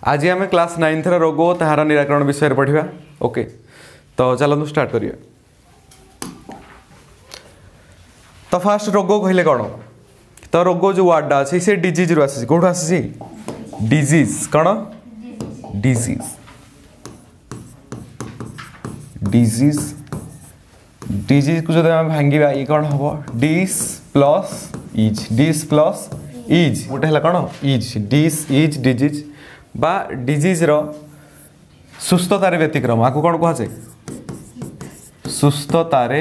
आज आम क्लास 9 रोग तार निराकरण विषय पढ़ा। ओके तो चलतु स्टार्ट करिए। तो फास्ट रोग कहले कौन तो रोग जो वार्डा अच्छी से डिजीज रू आसी कौटू आसी डिजीज कौन डिजीज डिजीज डिजीज को जो भांगा ये कौन हम डिस प्लस इज गोटे है कौन इज डिस इज डिजीज बा डिजीज रो सुस्थतार व्यतिक्रम आपको कौन कहुए सुस्थतार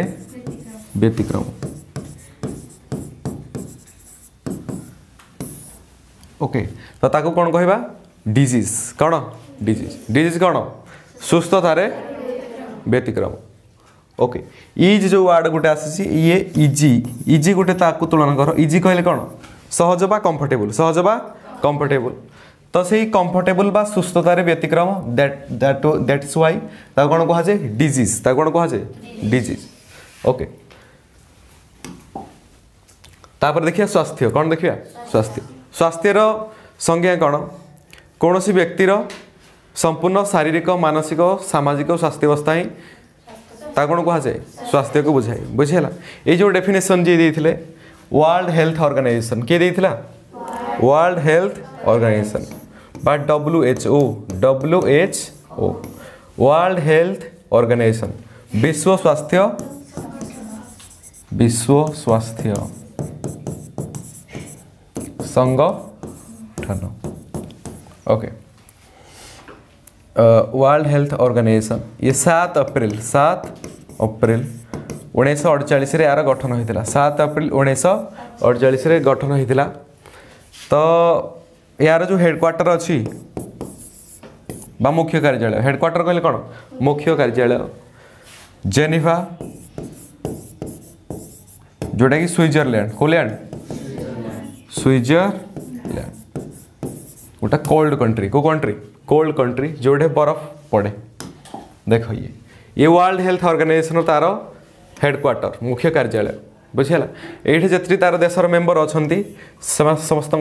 व्यतिक्रम। ओके तो ताको कौन कहबा डिजीज कौन डिजीज डिजीज कौन सुस्थतार व्यतिक्रम। ओके इज जो वार्ड गोटे आसी ये इजी इजी गोटे ताकू तुलना कर इजी कहले कौन सहज बा कंफर्टेबल सहज बा कंफर्टेबल तो सही कंफर्टेबल बा सुस्थतार व्यतिक्रम दैट्स व्हाई ताको कौन कहुए डिजीज ताको कौन कहुए डिजीज। ओके तापर देखिए स्वास्थ्य कौन देखिए स्वास्थ्य स्वास्थ्यर संज्ञा कौन कौन सी व्यक्तिर संपूर्ण शारीरिक मानसिक सामाजिक स्वास्थ्य अवस्था ही कौन कहुए स्वास्थ्य को बुझाए बुझेगा। ये जो डेफिनेशन जी देते वर्ल्ड हेल्थ ऑर्गेनाइजेशन किए देता वर्ल्ड हेल्थ ऑर्गेनाइजेशन बा WHO वर्ल्ड हेल्थ ऑर्गेनाइजेशन विश्व स्वास्थ्य संगठन। ओके वर्ल्ड हेल्थ ऑर्गेनाइजेशन ये 7 अप्रैल 1948 यार गठन होता 7 अप्रैल 1948 गठन होता। तो यार जो हेडक्वार्टर अच्छी बा मुख्य कार्यालय हेडक्वार्टर कहले कौन मुख्य कार्यालय जेनेवा जोटा कि स्विट्जरलैंड को लैंड स्विट्जरलैंड गोटा कोल्ड कंट्री को कंट्री कोल्ड कंट्री जोड़े बर्फ पड़े। देख ये वर्ल्ड हेल्थ ऑर्गेनाइजेशन तार हेडक्वार्टर मुख्य कार्यालय बुझेगा। ये जितनी तार देशर मेंबर अच्छा समस्त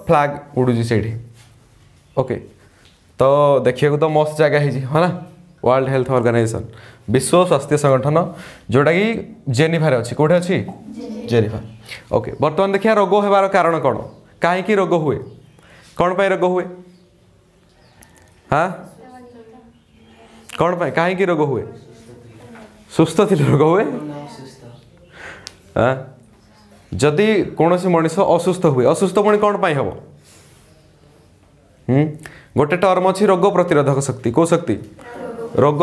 फ्लैग उड़ूसी से। ओके तो देखिए तो मस्त जगह है ना वर्ल्ड हेल्थ ऑर्गेनाइजेशन विश्व स्वास्थ्य संगठन जोटा कि जेनेवा अच्छी कौटे अच्छी जेनेवा। ओके बर्तमान देखिए रोग होबार कारण कौन कहीं रोग हुए कौन पाई रोग हुए हाँ कौन पाई कहीं रोग हुए सुस्थ थी रोग हुए हाँ जदि कौन सी मनीष असुस्थ हुए असुस्थ पुणी कौन पाई हम गोटे टर्म अच्छी रोग प्रतिरोधक शक्ति को शक्ति रोग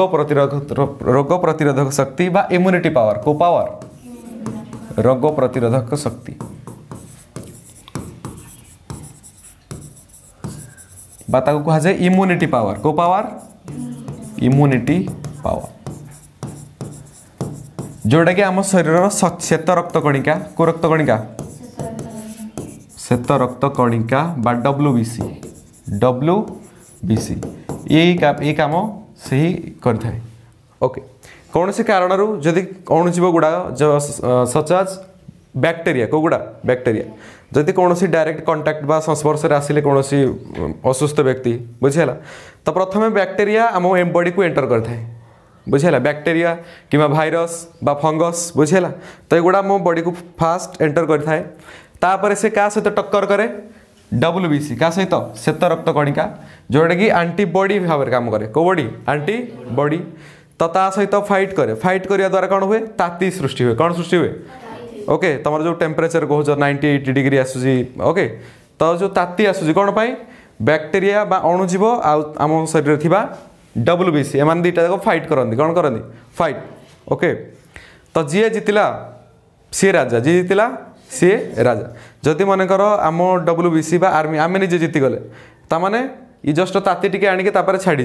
प्रतिरोधक शक्ति बा इम्यूनिटी पावर को पावर रोग प्रतिरोधक शक्ति बा ताको कहा जाए इम्यूनिटी पावर को पावर इम्यूनिटी पावर जोटा कि आम शरीर श्वेत रक्त कणिका को रक्त कणिका श्वेत रक्त कणिका बा WBC ये काम से ही करता है। ओके कौन से कारण जदि कौन जीव गुड़ा सच आज बैक्टेरिया को गुड़ा बैक्टेरिया जदि कौन सी डायरेक्ट कांटेक्ट बा संस्पर्श आसिले कौन सी असुस्थ व्यक्ति बुझेगा तो प्रथम बैक्टेरिया आम बॉडी को एंटर करता है बुझेगा बैक्टेरिया कि भाइरस बा फंगस बुझेगा तो युवा मो बॉडी को फास्ट एंटर करता है तापर से क्या सहित टक्कर करे WBC क्या सहित श्वेत रक्त कणिका जोटा कि एंटीबॉडी भाव में काम करे को बॉडी एंटीबॉडी तो ता सहित फाइट करने द्वारा कौन हुए ताती सृष्टि हुए कौन सृष्टि हुए। ओके तुम जो टेम्परेचर कह 98 डिग्री आसूसी ओके तो जो ताती आसूसी कौन पाई बैक्टेरिया बा अणुजीव आम शरीर थिबा WBC एम दुईटा जाक फाइट करती कौन करती फाइट। ओके तो जी जीतिला सी राजा जी जीतिला सी राजा जदि मनकर आम WBC बा आर्मी आम निजे जीतीगले ताने ये जस्ट ताती टिके आणिके तापर छाड़ी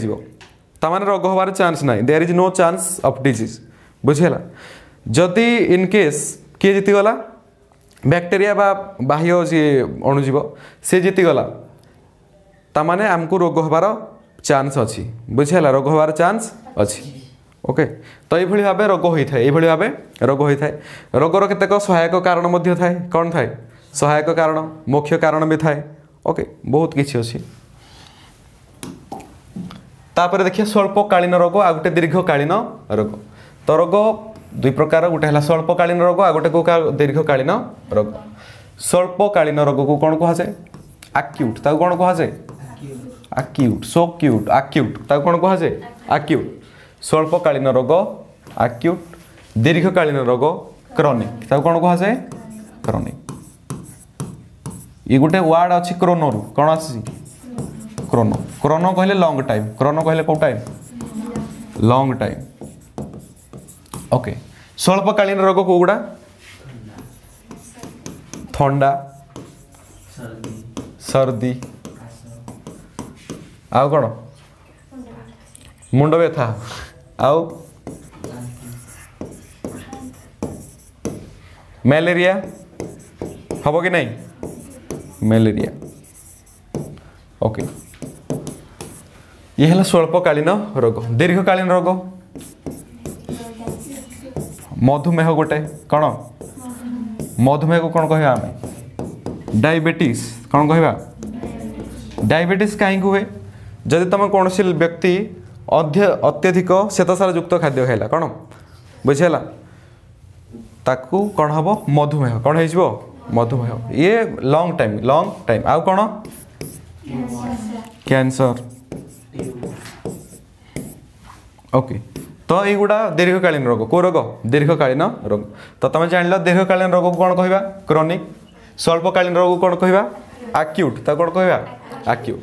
ताने रोग हबार चांस ना there is no chance of disease बुझेगा। जदि इन केस किए जीतीगला बैक्टेरिया बा बाह्य जी अणुजीव सी जीतीगला ताने आमको रोग हबार चांस अच्छी बुझेगा रोग हबार चांस अच्छी। ओके तो ये भाव रोग होता है ये भाव रोग होता है रोगर केतेक सहायक कारण मध्य थाए कौन थाए सहायक कारण मुख्य कारण भी थाए। ओके बहुत किसी अच्छी तापर देखिए स्वल्पकालीन रोग आ गोटे दीर्घकालीन रोग। तो रोग दुई प्रकार, गोटे है स्वल्पकालीन रोग आ गोटे को दीर्घकालीन रोग। स्वल्पकालीन रोग को कौन कहुए आक्यूट, ताको कौन कहुए आक्यूट, सो क्यूट आक्यूट, ताको कौन कहुए आक्यूट। स्वल्पकालीन रोग आक्यूट, दीर्घकालीन रोग क्रोनिक, ताको कौन कहुए क्रोनिक। ये गोटे वार्ड अच्छी क्रोनो रु कौन आसी क्रोनो, क्रोनो कहले लॉन्ग टाइम, क्रोनो कहले कौ टाइम लॉन्ग टाइम। ओके स्वल्पकालीन रोग को गुड़ा थंडा सर्दी आउ कौन मुंड व्यथा आउ मलेरिया हम कि नहीं मलेरिया। ओके ये है स्वल्पकालीन रोग। दीर्घकालीन रोग मधुमेह गोटे कौन मधुमेह को कौन कहवा आम डायबिटीज कौन कहवा डायबिटीज कहीं हुए जदि तुम कौन व्यक्ति अत्यधिक श्वेतसार युक्त खाद्य खाइला कौन बुझीगला ताकू कौन हम मधुमेह कौन हो मधुमेह। ये लॉन्ग टाइम आउ कौन कैंसर। ओके तो युवा दीर्घकालीन रोग को रोग दीर्घकालीन रोग। तो तुम जान दीर्घकालीन रोग को कौन कहवा क्रोनिक, स्वल्पकालीन रोग को कौन कहवा आक्यूट, तो कौन कहवा आक्यूट।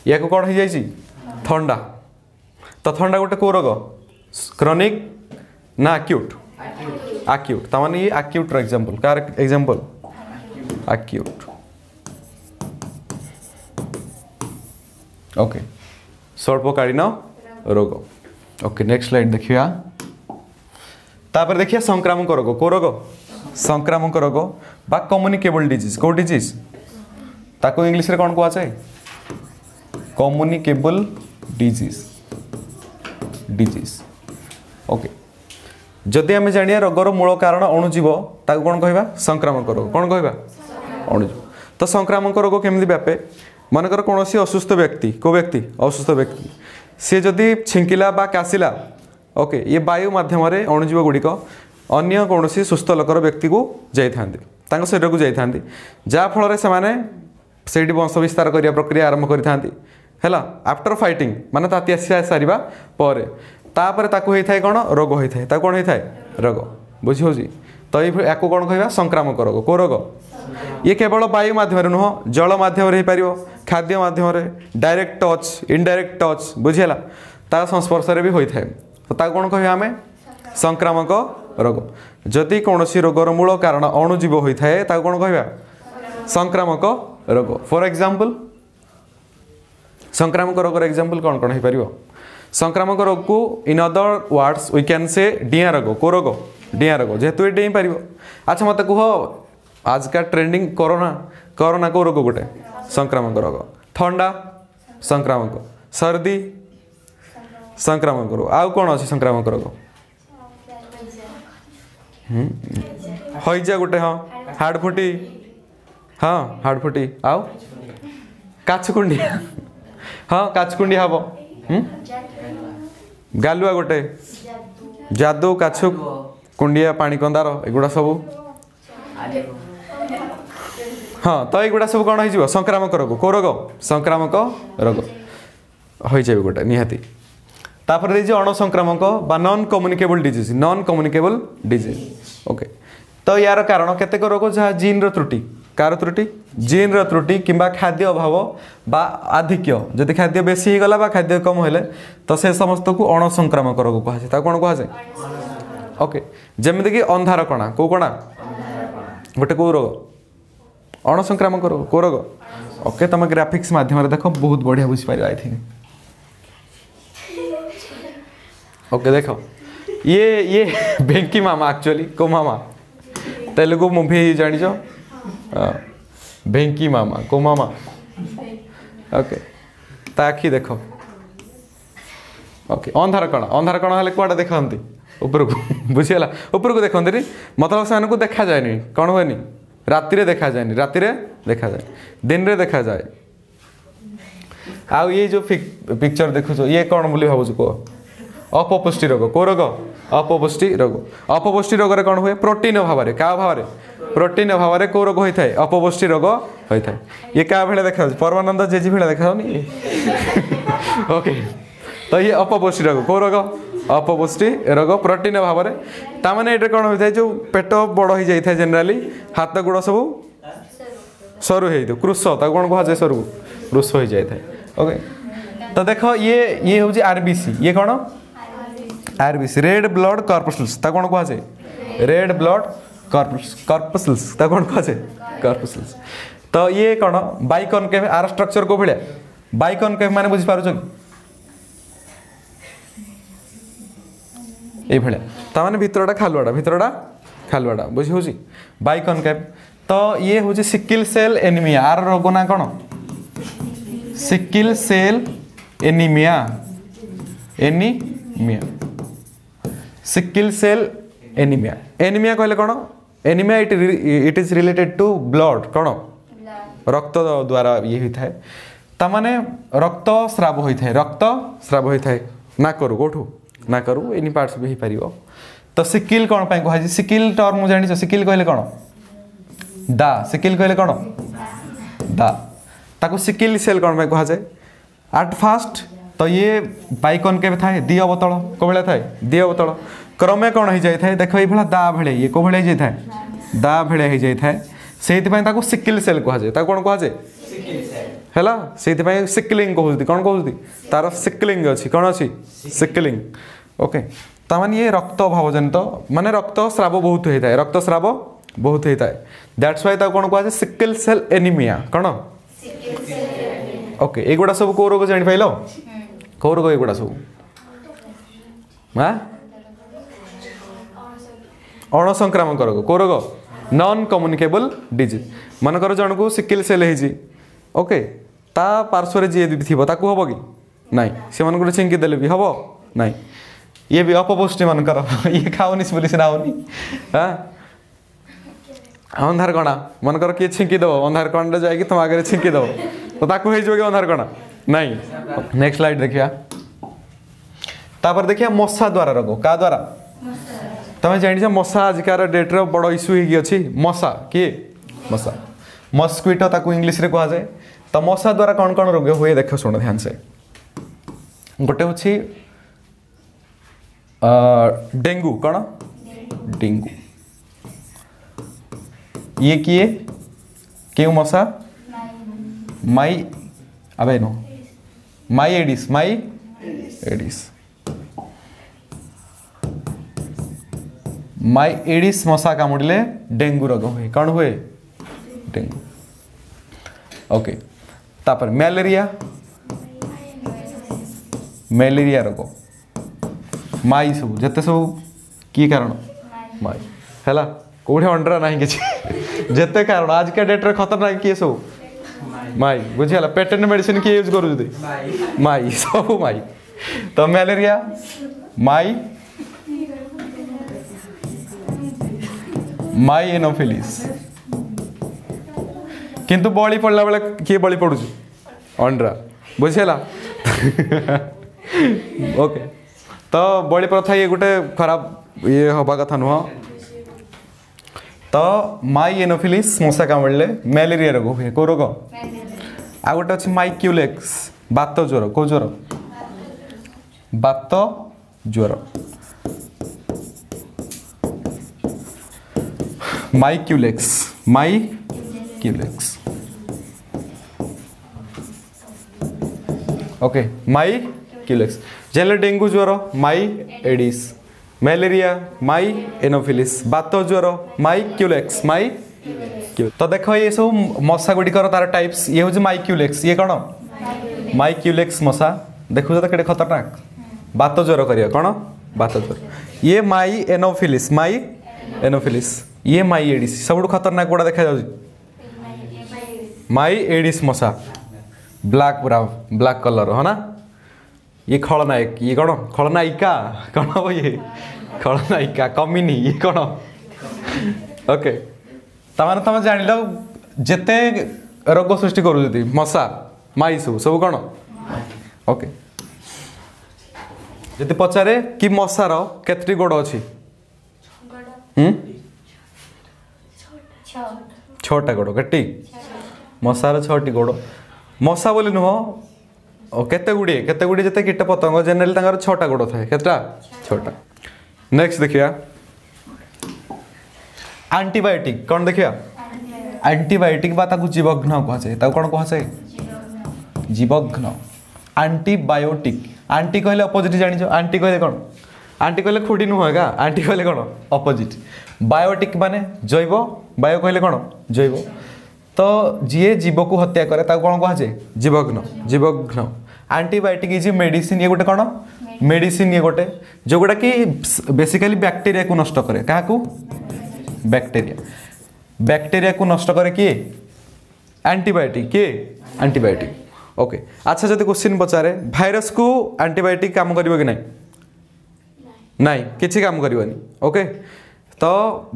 या को कौन हो जाइए थंडा, तो थंडा गोटे को रोग क्रोनिक ना आक्यूट आक्यूट, तमाने ये acute example car example acute. Okay स्वल्पकालीन रोग। ओके नेक्स्ट स्लाइड देखिए। तापर देखिए संक्रामक रोग को रोग संक्रामक रोग बा कम्युनिकेबल डिजीज को डिजीज ताको इंग्लिश रे कौन को आछे कम्युनिकेबल डिजीज डिजीज। ओके जदि आम जानिया रोगर मूल कारण अणुजीव ताको कौन कहवा संक्रामक रोग कौन कहवा अणुजीव। तो संक्रामक रोग केमती व्यापे मनकर कौन असुस्थ व्यक्ति को व्यक्ति असुस्थ व्यक्ति सी जदि छिंकिला बा कासिला ओके ये वायु माध्यम अणुजीव गुड़िक अन्य कौन सुस्थ लोकर व्यक्ति को जाता शरीर को जाता जहाँफल से वंश विस्तार करने प्रक्रिया आरंभ करा आफ्टर फाइटिंग माने ताती आसी सारिबा पर तापर ताकू होता है कौन रोग होता है कौन होता है रोग बुझी। तो या कौन कहवा संक्रामक रोग को रोग ये केवल वायु माध्यम नुह जल माध्यम हो पार खाद्य माध्यम डायरेक्ट टच इनडायरेक्ट टच बुझीगला ता संस्पर्श भी होता है। तो ताकू कौन कहवा आम संक्रामक रोग। जदि कौन रोगर मूल कारण अणुजीव होता है ताकू कौन कहवा संक्रामक रोग। फॉर एग्जांपल संक्रामक रोगर एग्जांपल कौन कौन हो पार संक्रामक रोग को in other words we can say डिया रोग को रोग डिया रोग जेहेतु ये डेई पार। अच्छा मत कह आज का ट्रेंडिंग कोरोना कोरोना को रोग गोटे संक्रामक रोग थंडा संक्रामक सर्दी संक्रामक रोग आउ कौन अच्छे संक्रामक रोग हईजा गोटे हाँ हाड़फुटी हाँ हाड़फुटी आउ काछकुंडिया हाँ काछकुंडिया हम गालुआ गोटे जादू काछु कुंडिया पानी कंदार एगुड़ा सब हाँ तो युवा सब कौन हो संक्रामक रोग को रोग संक्रामक रोग हो जाए गोटे निहाती। तापर देखिए अणसंक्रामक बा non communicable disease non communicable disease. Okay तो यार कारण केतेक रोग जहाँ जीन त्रुटि कार त्रुटि जीन त्रुटि किंबा खाद्य अभाव बा आधिक्य जदि खाद्य बेसी हो गला बा खाद्य कम हेले तो से समस्त को अणसंक्रामक रोग कहुए ता कौन कहुए। ओके जमीक कि अंधार कणा को कणा गोटे को रोग अणसंक्रामक रोग को रोग। ओके तुम ग्राफिक्स माध्यम देख बहुत बढ़िया बुझीपार आई थिंक। ओके देख ये भेंकी मामा एक्चुअली को मामा तेलुगु मूवी जानिछ भेंकी मामा को मामा। ओके ताकि देख ओके अंधार कण हेल्ले कौटा देखते ऊपर को बुझीगला ऊपर को देखते मतलब से देखा जाए कौन हुए राति देखा जाए राति देखा जाए दिन रे देखा जाए आउ ये जो पिक्चर देखुछ ये कौन बोली भावुछु कह अपपुष्टि रोग को रोग अपपुष्टि रोग अपपुष्टि रोग रे कौन हुए प्रोटीन अभाव रे का अभाव रे प्रोटीन अभाव रे को रोग होइथाय अपपुष्टि रोग होइथाय ये का भेले देखा परमानंद जेजी भेले देखाउनी ओके तो ये अपपुष्टि रोग को रोग अपपुष्टि रोग प्रोटीन अभाव रे ता माने एटा कौन होइथाय जो पेट बड़ हो जाइथाय जनरली हाथ गुड़ सब सरू है कृष ता कौन कह जाए सरू कृष हो जाए ओके तो देख ये हूँ आरबीसी ये कौन आरबीसी रेड ब्लड कॉर्पस्कुल्स ता कौन कह जाए रेड ब्लड कॉर्पस्कुल्स ता कौन कह जाए कॉर्पस्कुल्स तो ये कौन बाइकॉनकेव आर स्ट्रक्चर को भाया बाइकॉनकेव माने बुझी पारुछ ये भाया ता माने भितरटा खालुआटा बुझी होची बाइकॉनकेव तो ये हूँ सिकिल सेल एनीमिया आर रोग ना कौन sickle cell anemia sickle cell anemia anemia कहले कौन anemia it is related to blood कौन रक्त द्वारा ये होता है तामाने रक्त स्राव होता है ना करू कोठू ना करू एनी पार्ट्स भी पारिबो तो सिकिल कौन पाई कह सिकिल टर्म जानि सिकिल कहले कौन दा सिकिल कहले कौन दा ताको सिकिल सेल कौन में कह जाए एट फास्ट तो ये बाइकॉनकेव थाए दी अवतल को भाया थाए दी अवतल क्रमे कौन हो जाए देख ये दा भेड़े ये को भाया जाए दा भेड़े हो जाए से सिकिल सेल कह जाए कौन कह जाए है सिकलिंग कहते कौन कहते तार सिकलिंग अच्छी कौन अच्छी सिकलिंग ओके तामाने ये रक्त अभाव जनित माने रक्त स्राव बहुत होता है रक्त स्राव बहुत होता है दैट्स वाई कौन कह सिकिल सेल एनीमिया कौन ओके एगुड़ा सब को रोग जानी पाइल कौ रोग एगुड़ा सब अणसंक्रामक रोग कौ रोग नॉन कम्युनिकेबल डिजीज मनकर जन को सिकिल सेल है ओके ता पार्श्व जी भी थी ताकू हम कि नाई से मन छिंकी देले भी हम नाई ये भी अपपुष्टि मनकर ये खाऊनी बोली सीना होनी हाँ अंधार कणा मनकर किए छिंकी दब अंधार कणा जाए तुम आगे छिंकी दब तो ताकू हो कि अंधार कणा नहीं नेक्स्ट स्लाइड देखिया तापर देखिया मशा द्वारा रोग का द्वारा तमें जान मशा आजिकार डेट्रे बड़ इश्यू होगी मशा किए मशा मस्क्विटो ताकू इंग्लीश रे कह जाए तो मशा द्वारा कौन कौन रोग हुए देख शुण ध्यान से गोटे हूँ डेंगू कौन डेंगू ये किए क्यों मशा माई अबे नो माई एडिस माई एडिस मशा कामुड़े डेंगू रोग हुए कौन हुए डेंगू ओके तापर मैलेरिया रोग माई सब जिते सब कि कारण माई है कौटे अंडरा ना कि जिते कारण आज के डेट्रे खतरनाक किए सब माई बुझीगला पेटेंट मेडिसिन किए यूज करूँ माई सब माई तो मैलेरिया माई एनोफिलिस किंतु बड़ी पड़ला बेले किए बड़ी पड़ू अंडरा बुझीगला ओके तो बड़ी प्रथा ये गोटे खराब ये हवा कथा नुह तो माई एनोफिलिस मशा कामुड़े मैलेरिया रोग हुए कौ रोग आ गोटे अच्छे माइक्यूलेक्स बात ज्वर कौ ज्वर बात ज्वर माइक्यूलेक्स ओके माइक्यूलेक्स जेल डेंगू ज्वर माई एडिस मैलेरिया माई एनोफिलिस बात ज्वर माइक्यूलेक्स तो देख ये सब मशा गुड़िकर तार टाइप्स ये हूँ माइक्यूलेक्स ये कौन माइक्यूलेक्स मशा देखु तो केटे खतरनाक बात ज्वर करिया कौन बात ज्वर ये माई एनोफिलिस ये माई एडिस सब खतरनाक गुड़ा देखा माई एडिस मशा ब्लैक पूरा ब्लैक कलर है ना ये खलनायक ये कौन खलनायिका कौन हम ये खलनायिका कमिनी ये कौन ओके तमाने तुम जान लो जिते रोग सृष्टि कर मशा माई सब सब कौन ओके जदि पचारे कि मशार केतटी गोड़ अच्छी छटा गोड़ केटी मशार 6टी गोड़ मशा बोली नुह केते गुड़िए जिते कीट पतंग जेनेराली तांकर 6टा गोड़ थाए केतटा 6टा नेक्स्ट देखिया एंटीबायोटिक कौन देखिया एंटीबायोटिक बा ताकू जीवघ्न कहुए कौन कहुए जीवघ्न एंटीबायोटिक आंटी कहले अपोजिट जानिछ आंटी कहले कौन आंटी कहले खुडी नुह का आंटी कहले कौन अपोजिट बायोटिक माने जैव बायो कहले कौन जैव तो जी जीव को हत्या करे ताकू कौन कहुए जीवघ्न जीवघ्न एंटीबायोटिक इज मेडिसिन ये गोटे कौन मेडिसिन ये गोटे जो गुड़ा कि बेसिकली बैक्टेरिया को नष्ट करे क्या बैक्टेरिया को नष्ट करे किए एंटीबायोटिक किए एंटीबायोटिक ओके अच्छा जब क्वेश्चन पचारे भाइरस को एंटीबायोटिक काम करिवो कि नहीं नहीं किसी काम करिवोनी ओके तो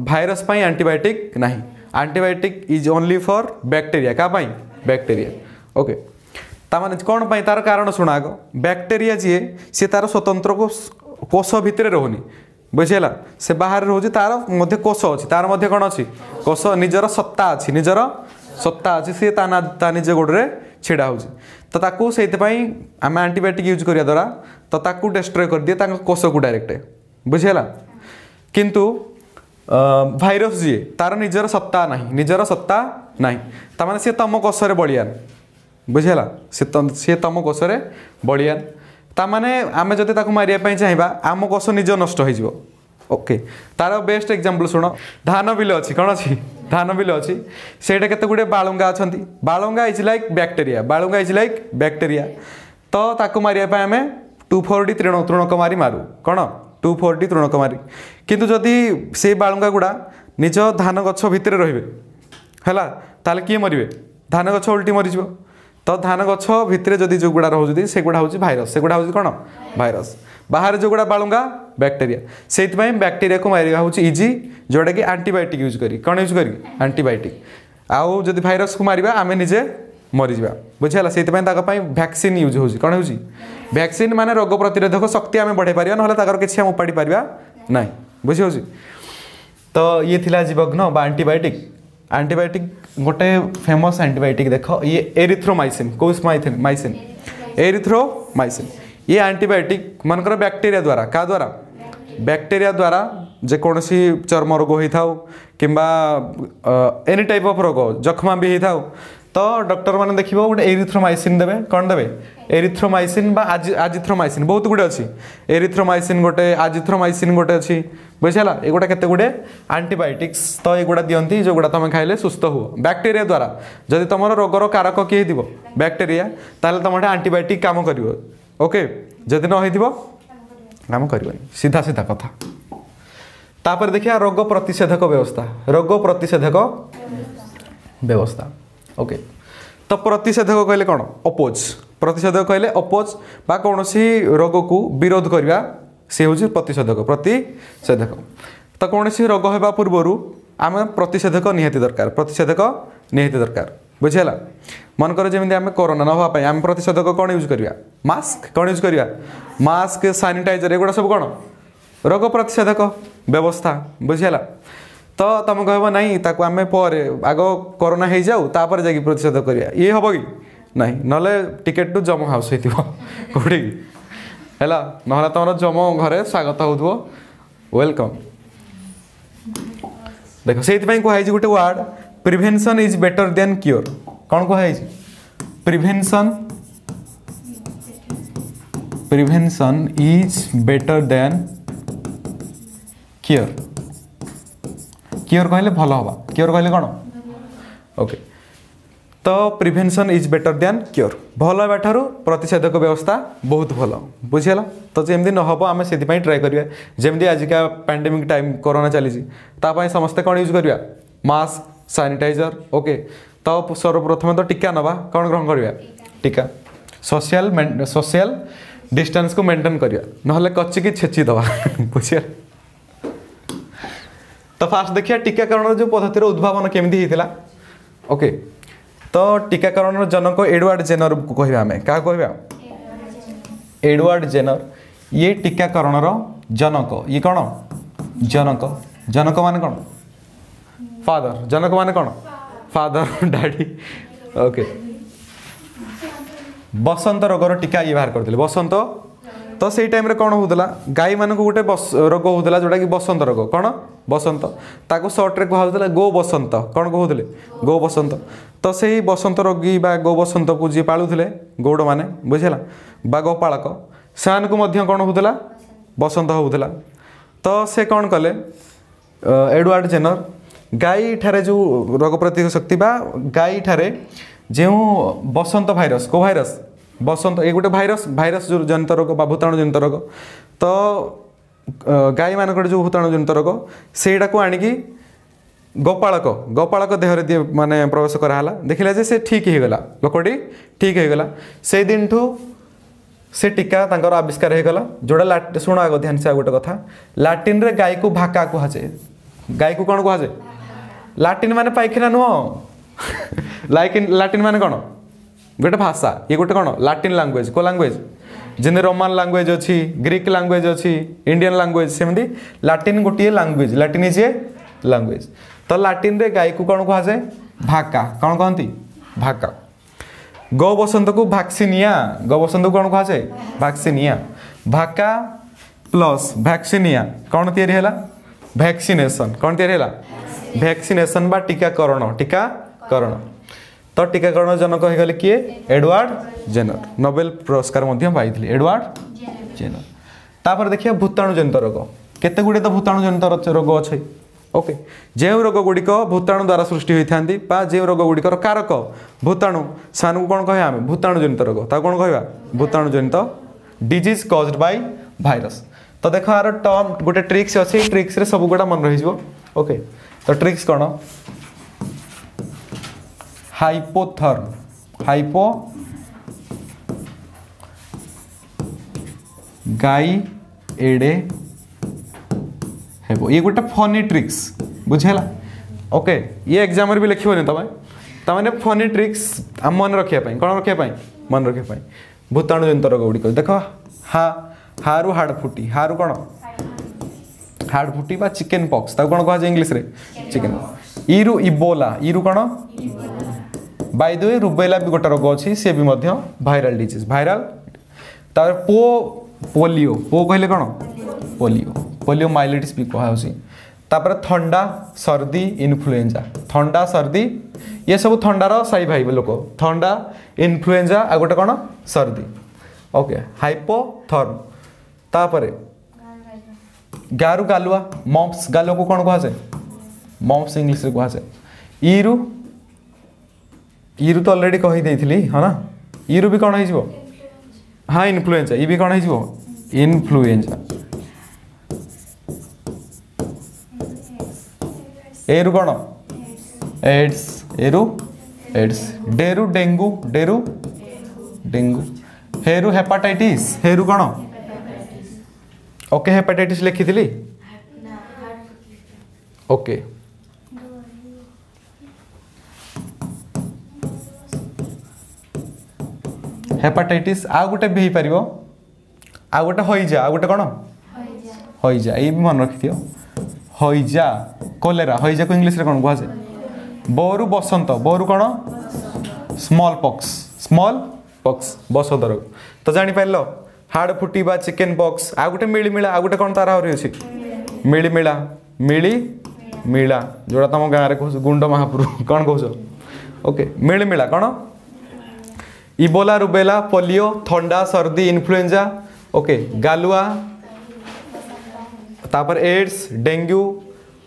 भाइरस पाई एंटीबायोटिक नहीं antibiotic is only for bacteria क्या पाई बैक्टेरिया ओके तामाने कौन पाई तार कारण शुणा आग बैक्टेरिया जी सी तार स्वतंत्र कोष भितर रोनी बुझेगा से बाहर रोचे तार मध्य कोष अच्छी तार मध्य कौन अच्छी कोष निजर सत्ता अच्छी निजर सत्ता अच्छी सी ता निज गोड़े छिड़ा हो तो ताकू से आम एंटीबायोटिक यूज करिया द्वारा तो ताकू डिस्ट्रॉय कर दिए कोष को डायरेक्ट बुझेगा किंतु भाइरस जी तार निजर सत्ता नहीं निजर सत्ता नहीं तामाने सी तम कोष बलियान बुझेगा सी तम कोष बलियान तामाने आमे जदि ताकू मारिया पई चाहिबा आम कोष निज नष्ट हो जिवो ओके तार बेस्ट एग्जांपल सुनो धान बिल अच्छी कौन अच्छी धान बिल अच्छी सेटा केते गुडे बालुंगा अछंती बालुंगा इज लाइक बैक्टेरिया तो ताकू मारिया पई आमे 240 तृणक मारी मारू कौन 240 तृणक मारी किंतु जदि से बालुंगा गुड़ा निज धान गछ भितर रहिबे हैला ताले किए मरिबे धान गछ उल्टी मरिजिवो तो धान गछ भितर जदि जो गुड़ा रोजुदी से गुड़ा होची भाइरस से गुड़ा होची कौन भाइरस बाहर जो गुड़ा बालुंगा बैक्टेरिया से बैक्टेरिया को मारिया होची इजी जोटा कि एंटीबायोटिक यूज करी कौन यूज करी एंटीबायोटिक आउ जदि भाइरस को मारिबा आमे निजे मरीजा बुझेला से वैक्सीन यूज होची कौन होची वैक्सीन माने रोग प्रतिरोधक शक्ति आमे बढ़ाई पारिया नहले ताकर किछि हम उपाड़ी पारिबा नाही बुझी होची तो ये थिला जीवघ्न बा एंटीबायोटिक गोटे फेमस एंटीबायोटिक देख ये एरिथ्रोमाइसिन कोस माइसिन एरिथ्रोमाइसिन ये एंटीबायोटिक मनकर बैक्टेरिया द्वारा का द्वारा बैक्टेरिया द्वारा जेकोसी चर्म रोग होता किंबा एनी टाइप ऑफ रोग जखमा भी होता तो डॉक्टर मैंने देखिए गोटे एरिथ्रोमाइसिन देवे कौन देवे एरिथ्रोमाइसिन बा आजिथ्रोमाइसिन बहुत गुड़े अच्छी एरिथ्रोमाइसिन गोटे आजिथ्रोमाइसिन गोटे अच्छी बुझेगा एगुड़ा केते गुड़े एंटीबायोटिक्स तो एगुड़ा दियंती जो गुड़ा तुम खाइले सुस्थ हो बैक्टेरिया द्वारा जदि तुम रोगर कारक किए हो बैक्टेरिया ताले तुम एंटीबायोटिक काम कर ओके जदि न हो काम कर सीधा सीधा कथा तापर देखिए रोग प्रतिषेधक व्यवस्था ओके तो प्रतिषेधक कहले कौन अपोज प्रतिषेधक कहले अपोज बा कौन सी रोग को विरोध करवा से हूँ प्रतिषेधक तो कौन सी रोग होगा पूर्वर आम प्रतिषेधक निहाती दरकार बुझेगा मनकर जमी आम कोरोना ना आम प्रतिषेधक कौन यूज करवा मास्क सानिटाइजर एगुड़ा सब कौन रोग प्रतिषेधक व्यवस्था बुझेगा तो तुम कह नहीं ताको आम पर आग कोरोना हो जाऊ तापर जाकि प्रतिषेधक करिया ये हम कि नहीं नले टिकेट टू जम हाउस हो कौटी है ना तुम जम घरे स्वागत हो वेलकम देख से कहुई गोटे word prevention is better than cure कौन कहुई prevention is better than cure cure कहले भल हवा क्योर कहले कौन ओके तो prevention is better than cure भल हवा ठारू प्रतिषेधक व्यवस्था बहुत भल बुझीगला तो जमी न हम आम से ट्राए करिया जमी आजिका पैंडेमिक टाइम कोरोना चली समस्ते कौन यूज करिया मास्क सैनिटाइजर ओके तो सर्वप्रथम तो टीका नवा कौन ग्रहण करिया टीका सोशल डिस्टेंस को मेंटेन करिया नहले कच्ची छेची दवा बुझिया तो फास्ट देखिए टीकाकरण जो पद्धतिर उद्भावन केमती होता ओके तो टीकाकरण जनक एडवर्ड जेनर को कहवा आम क्या कहवा एडवर्ड जेनर ये टीकाकरण जनक ये कौन जनक जनक मान कौन फादर जनक मान कौन फादर डैडी ओके बसंत रोगर टीका ये बाहर करते बसंत तो से टाइम रे कौन होता गाई मान को गोटे रोग होता जोटा कि बसंत रोग कौन बसंत ताको सर्ट रे कहला गो बसंत कौन कहते गो बसंत तो से बसंत रोगी बा गो बसंत को जी पालुले गौड़ मैंने बुझेगा बा गोपालक से कौन होता बसंत होता तो से कौन कले एडवर्ड जेनर गाई ठारे जो रोग प्रतिरोधक शक्ति बा गाई ठारे जो बसंत भाइरस को भाइरस बसंत ये गोटे भाइरस भाइरस जो जनित रोग बा भूताणु जनित रोग तो गाई मानक जो भूताणु जनित रोग सेटा को आणिकी गोपालक गोपालक देहरे दिए माने प्रवेश कराला देखिला जे से ठीक हो गला लोकटी ठीक हो गला से दिन ठू से टीका तांकर आविष्कार हो गला जोड़ा शुण आग ध्यान से गोटे कथा लाटिन रे गाई को भाका कहुए गाई को कौन कहुए लाटिन माने पाइखाना नुह लाटिन माने कौन गोटे भाषा ये गोटे कौन लाटिन लैंग्वेज को लैंग्वेज जिन रोमान लैंग्वेज अच्छी ग्रीक लैंग्वेज अच्छी इंडियन लैंग्वेज सेमती लाटिन गोटे language Latin is a language तो लाटिन रे गाई को कौन कहुए भाका कौन कहती भाका गो बसंत को वैक्सीनिया गो बसंत को कौन कहुए वैक्सीनिया भाका प्लस वैक्सीनिया कौन तैयारी है वैक्सीनेशन कौन तैयारी है वैक्सीनेशन बा टीकाकरण टीकाकरण तो टीकाकरण जनक हो गले किए एडवर्ड जेनर नोबेल पुरस्कार पाई एडवर्ड जेनर तापर देखिए भूताणु जनित रोग केते गुड़े तो भूताणु जनित रोग अच्छे ओके जो रोग गुड़िक भूताणु द्वारा सृष्टि होता जो रोग गुड़िकर कारक भूताणु सान कौन कह भूताणु जनित रोग ता कौन कह भूताणु जनित डिजीज कॉज्ड बाय भाइरस तो देख यार टर्म गोटे ट्रिक्स अच्छे ट्रिक्स रे सब गुड़ा मन रही ओके तो ट्रिक्स कौन हाइपोथर्म हाइपो गाई एडे हेबो ये गोटे फनी ट्रिक्स बुझेला ओके ये एग्जाम भी लिखिबनी तमें फनी ट्रिक्स आम मन रखापी कौन रखापी मन रखापी भूताणु जनित रोग गुड़िक देख हारू हाड़ फुटी हारू कौन हाड़ फुटी बा चिकेन पॉक्स कौन कह इंग्लीश रे चिकेन इरु इबोला इरु कौन बाय द वे रुबेला भी गोटे रोग अच्छी सी भी भाइराल डिजीज भाइराल तार पोलियो पो कहले कौन पोलियो पोलियो माइलिटिस भी कहूँ थंडा सर्दी इन्फ्लुएंजा थंडा सर्दी ये सब थंडार साई भाई लोक थंडा इन्फ्लुएंजा आ गोटे कौन सर्दी ओके हाइपोथर्म तापर गारू गालुआ मम्प्स गालुआ को कौन कहुए मम्प्स इंग्लीश रे कहुए इरु इरु तो ऑलरेडी कही देइथिली है ना इरु भी कौन हो हाँ इन्फ्लुएंजा ये भी कौन हो इन्फ्लुएंजा एरु कौन एड्स एरु एड्स डेरु डेंगू डेरु डेंगू हेरु हेपाटाइटिस हेरु कौन ओके हेपाटाइटिस लिखी थी ओके हेपाटाइटिस आ गोटे भी हो पार आ गोटे हईजा आ गोटे कौन हईजा ये भी मन रखि थो हईजा कोलेरा हईजा को इंग्लीश रे कौन कहुए बोरु बसंत बोरु कौन स्मॉल पॉक्स बसंत रोग तो जापर हाड़ फुटी बा चिकेन पॉक्स आ गोटे मिलीमिला आ गोटे कौन तार आहरी अच्छी मिलीमिला मिलीमिला जोड़ा तुम गाँव में कह गुंड महापुर कौन कह ओके मिलीमिला कौन इबोला रुबेला पोलियो थंडा सर्दी इन्फ्लुएंजा ओके गालुआ तापर एड्स डेंगू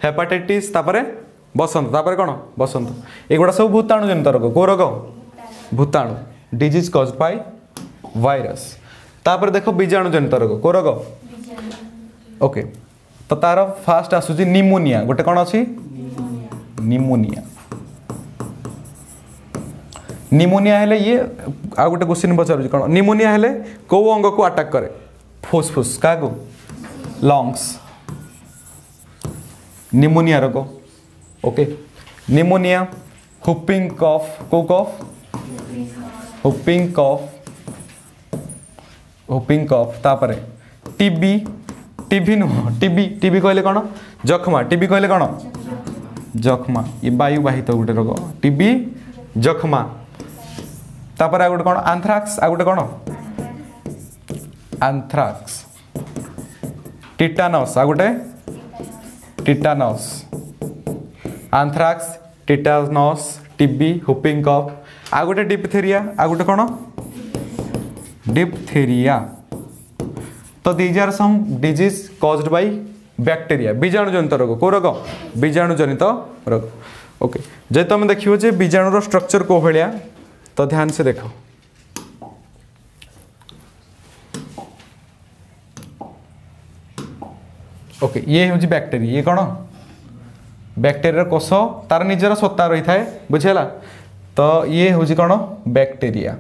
हेपाटाइटिस तापर बसंत तापर कौन बसंत एगुड़ा सब भूताणु जनित रोग को रोग भूताणु डिजीज कॉज्ड बाय वायरस तापर देख बीजाणु जनित रोग को रोग ओके तो तार फास्ट आसूची निमोनिया गोटे कौन अच्छी निमोनिया निमोनिया हेले ये आ गोटे क्वेश्चन पचार कौन निमोनिया हेले को अंग को अटैक करे फुसफुस क्या को लंग्स निमोनिया रोग ओके निमोनिया हुपिंग कफ को कफ हुपिंग कफ हुपिंग कफ तापर टीबी टीबी नुह टीबी टीबी कहले कौन जखमा टीबी कहले कौन जखमा ये वायुवाहित गोटे रोग टीबी जखमा तापर आ गोटे कौन आंथ्राक्स आ गोटे कौन आंथ्राक्स टिटानस आ गोटे tetanus anthrax tetanus TB whooping cough आ गोटे डिप्थेरिया आ गोटे कौन डिप्थेरिया तो these are some disease caused by bacteria बीजाणु जनित रोग को रोग बीजाणु जनित रोग ओके जे तुम देखियो जे बीजाणुर स्ट्रक्चर को भलिया तो ध्यान से देखो ओके ये हूँ बैक्टीरिया ये कौन बैक्टीरिया कोष तार निजर सत्ता रही थाए बुझेगा तो ये हूँ कौन बैक्टीरिया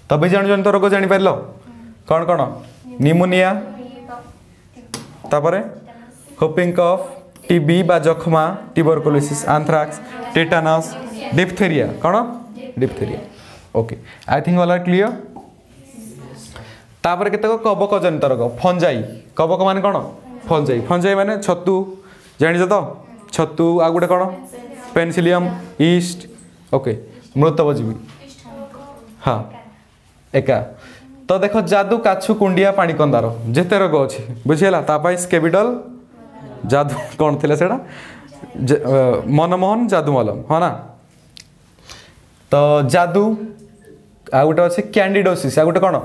तो बीजाणु जनित रोग जापर कौन कौन निमोनिया तापरे हुपिंग कफ टीबी बा जखमा ट्यूबरकुलोसिस आंथ्राक्स टेटानस डिप्थेरिया कौन diphtheria okay I think all are clear तापर केतक कवक जनित रोग फंजाई कवक माने कौन फंजाई फंजाई माने छतु जानिछ तो छतु आ गुटे कौन पेनिसिलियम ईस्ट ओके मृतबजीवी हाँ एका तो देख जादू काछु कुंडिया पानी कंदार जेते रोग अच्छी बुझीगला तापाई स्केबिडल जादू कौन थे सेटा मनमोहन जादू मलम हाँ ना तो जादू आ गोटे अच्छे कैंडिडोसिस आ गोटे कौन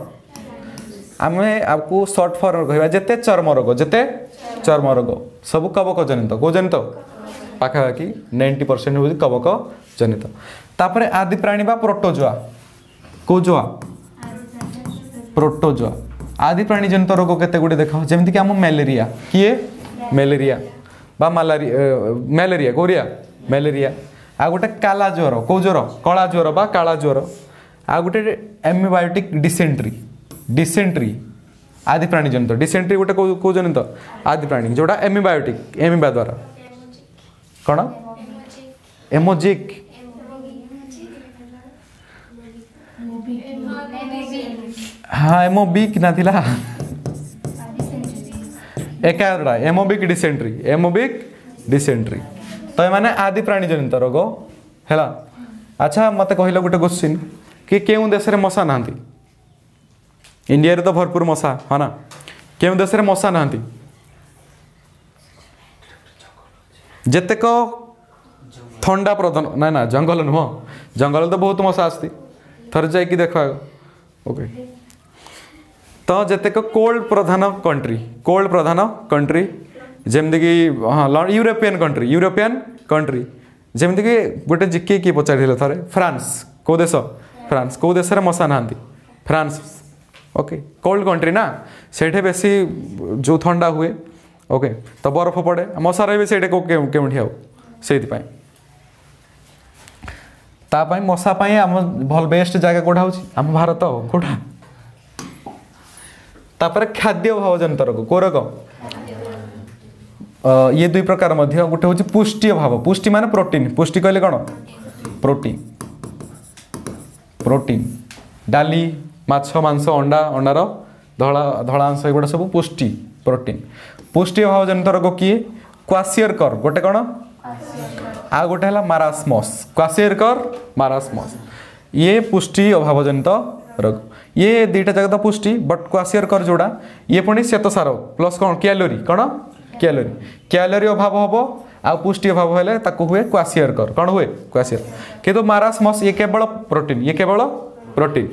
आम आपको सर्ट फर्म कह जेते चर्म रोग सब कवक जनित कौ जनित पाखापाखि 90% हूँ कवक जनित तापर आदि प्राणी बा प्रोटोजोआ कौ जोआ प्रोटोजोआ आदि प्राणी जनित रोग केते गुडे देख जमीक आम मैलेरिया किए मैलेरिया बा मैलेरिया कोरिया मैलेरिया आ गोटे काला ज्वर कौ ज्वर कला ज्वर बा काला ज्वर आ गोटे एमिबायोटिक डिसेंट्री आदि प्राणी जनित डिसेंट्री गोटे कौ जनित आदि प्राणी जोड़ा एमिबायोटिक एमिबा द्वारा कौन एमोजिक हाँ एमोबिक ना थिला एकाडा एमोबिक डिसेंट्री तो माने आदि प्राणी जनित रोग है अच्छा मत कहल गोटे क्वेश्चन कि केउं देश रे मशा नांती इंडिया रे तो भरपूर मशा हाँ ना केउं देश रे मशा नांती जेतेक थंडा प्रधान ना ना जंगल नुह जंगल तो बहुत मशा आसती थर जाइए देख ओके तो जेतेक कोल्ड प्रधान कंट्री जमती कि हाँ यूरोपियन कंट्री जमती कि गोटे जिके किए पचार थे फ्रांस कौ देश फ्रांस कौ देश मशा ना फ्रांस ओके कोल्ड कंट्री ना से बेसी जो ठंडा हुए ओके तो बरफ पड़े मशा रही से केउठी आउ से तापाई मशा पाई आम भल बेस्ट जगह कोटा हूँ आम भारत कोटा तापर खाद्य भाव जनित रोग को रोग ये दुई प्रकार मध्य गोटे हूँ पुष्टि अभाव पुष्टि माने प्रोटीन पुष्टि कहले कौन प्रोटीन डाली माछ मांस अंडा अंडार धला धला अंश एगुड़ा सब पुष्टि प्रोटीन पुष्टि अभाव जनित रोग किए क्वासियरकर गोटे कौन आ गोटे है मारास्मस क्वासियरकर मारास्मस ये पुष्टि अभाव जनित रोग ये दुईटा जगह तो पुष्टि बट क्वासियरकर जोड़ा ये पुणी श्वेतसार प्लस कौन कैलोरी अभाव हम आ पुष्टि अभाव हेले ताकू हुए क्वासियरकर कौन हुए क्वासियर किंतु मारास्मस ये केवल प्रोटीन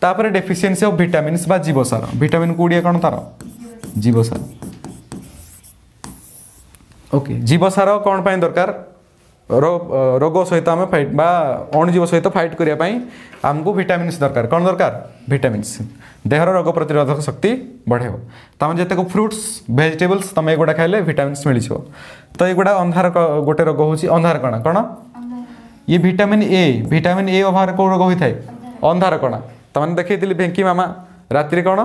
तापर डेफिशिएंसी ऑफ विटामिन्स बा जीवसार विटामिन को उड़िया कौन तार जीवसार ओके जीवसार कौन पाई दरकार रोग सहित आम फाइट बा अणुजीव सहित फाइट करने आमको विटामिन्स दरकार कौन दरकार विटामिन्स देहर रोग प्रतिरोधक शक्ति बढ़ेब तुम जिते फ्रुट्स भेजिटेबल्स तुम एगुड़ा खाइले विटामिन्स मिल तो एगुड़ा अंधार गोटे रोग हूँ अंधार कणा कौन ये विटामिन ए अभाव कौ रोग होता है अंधार कणा तमें देखी भेंकी मामा राति कौन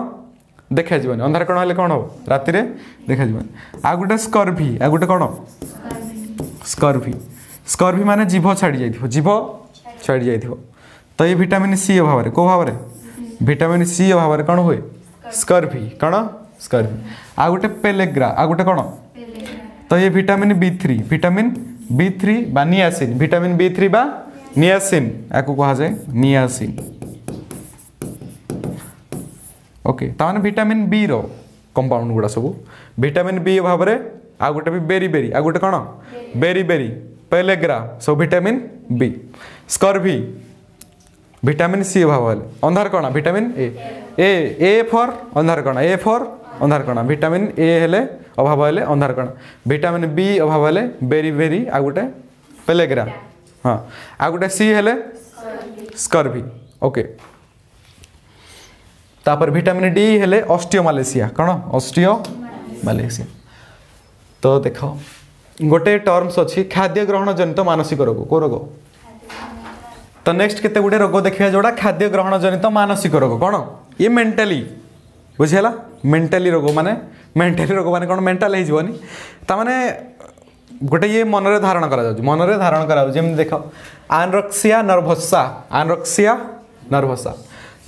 देखा जीवन अंधार कणा हेल्ले कौन हो राति देखा जीवन आ गोटे स्कर्वी आ गोटे कौन स्कर्वी माने जीभ छाड़ी जाइथिबो तो ये विटामिन सी अभाव कौ भाव विटामिन सी अभाव कौन हुए स्कर्वी कौन स्कर्वी आ गोटे पेलेग्रा आ गोटे कौन तो ये विटामिन बी3 बा नियासिन विटामिन बी3 बा नियासिन याकू कहा जाए नियासिन ओके ताने विटामिन बी रो कंपाउंड गुड़ा सब विटामिन बी अभाव रे आ गोटे भी बेरी आ गोटे कौन बेरी पेलेग्रा सब vitamin B scurvy vitamin C अभाव हेले अंधार कणा विटामिन ए फॉर अंधार कणा ए फॉर अंधार कणा विटामिन ए हेले अभाव हेले अंधार कणा विटामिन बी अभाव हेले बेरी आ गोटे पेलेग्रा हाँ आ गोटे सी हेले स्कर्वी ओके तापर विटामिन डी हेले ऑस्टियोमालेशिया कौन ऑस्टियोमालेशिया तो देख गोटे टर्म्स अच्छी खाद्य ग्रहण जनित मानसिक रोग को रोग तो नेक्स्ट केते गुटे रोग देखिया जोड़ा खाद्य ग्रहण जनित मानसिक रोग कौन ये मेंटली बुझेला मेंटली रोग माने कौन मेंटल हो जीवनी ताने गोटे ये मनरे धारण करा जेम देख आनरक्सिया नर्भसा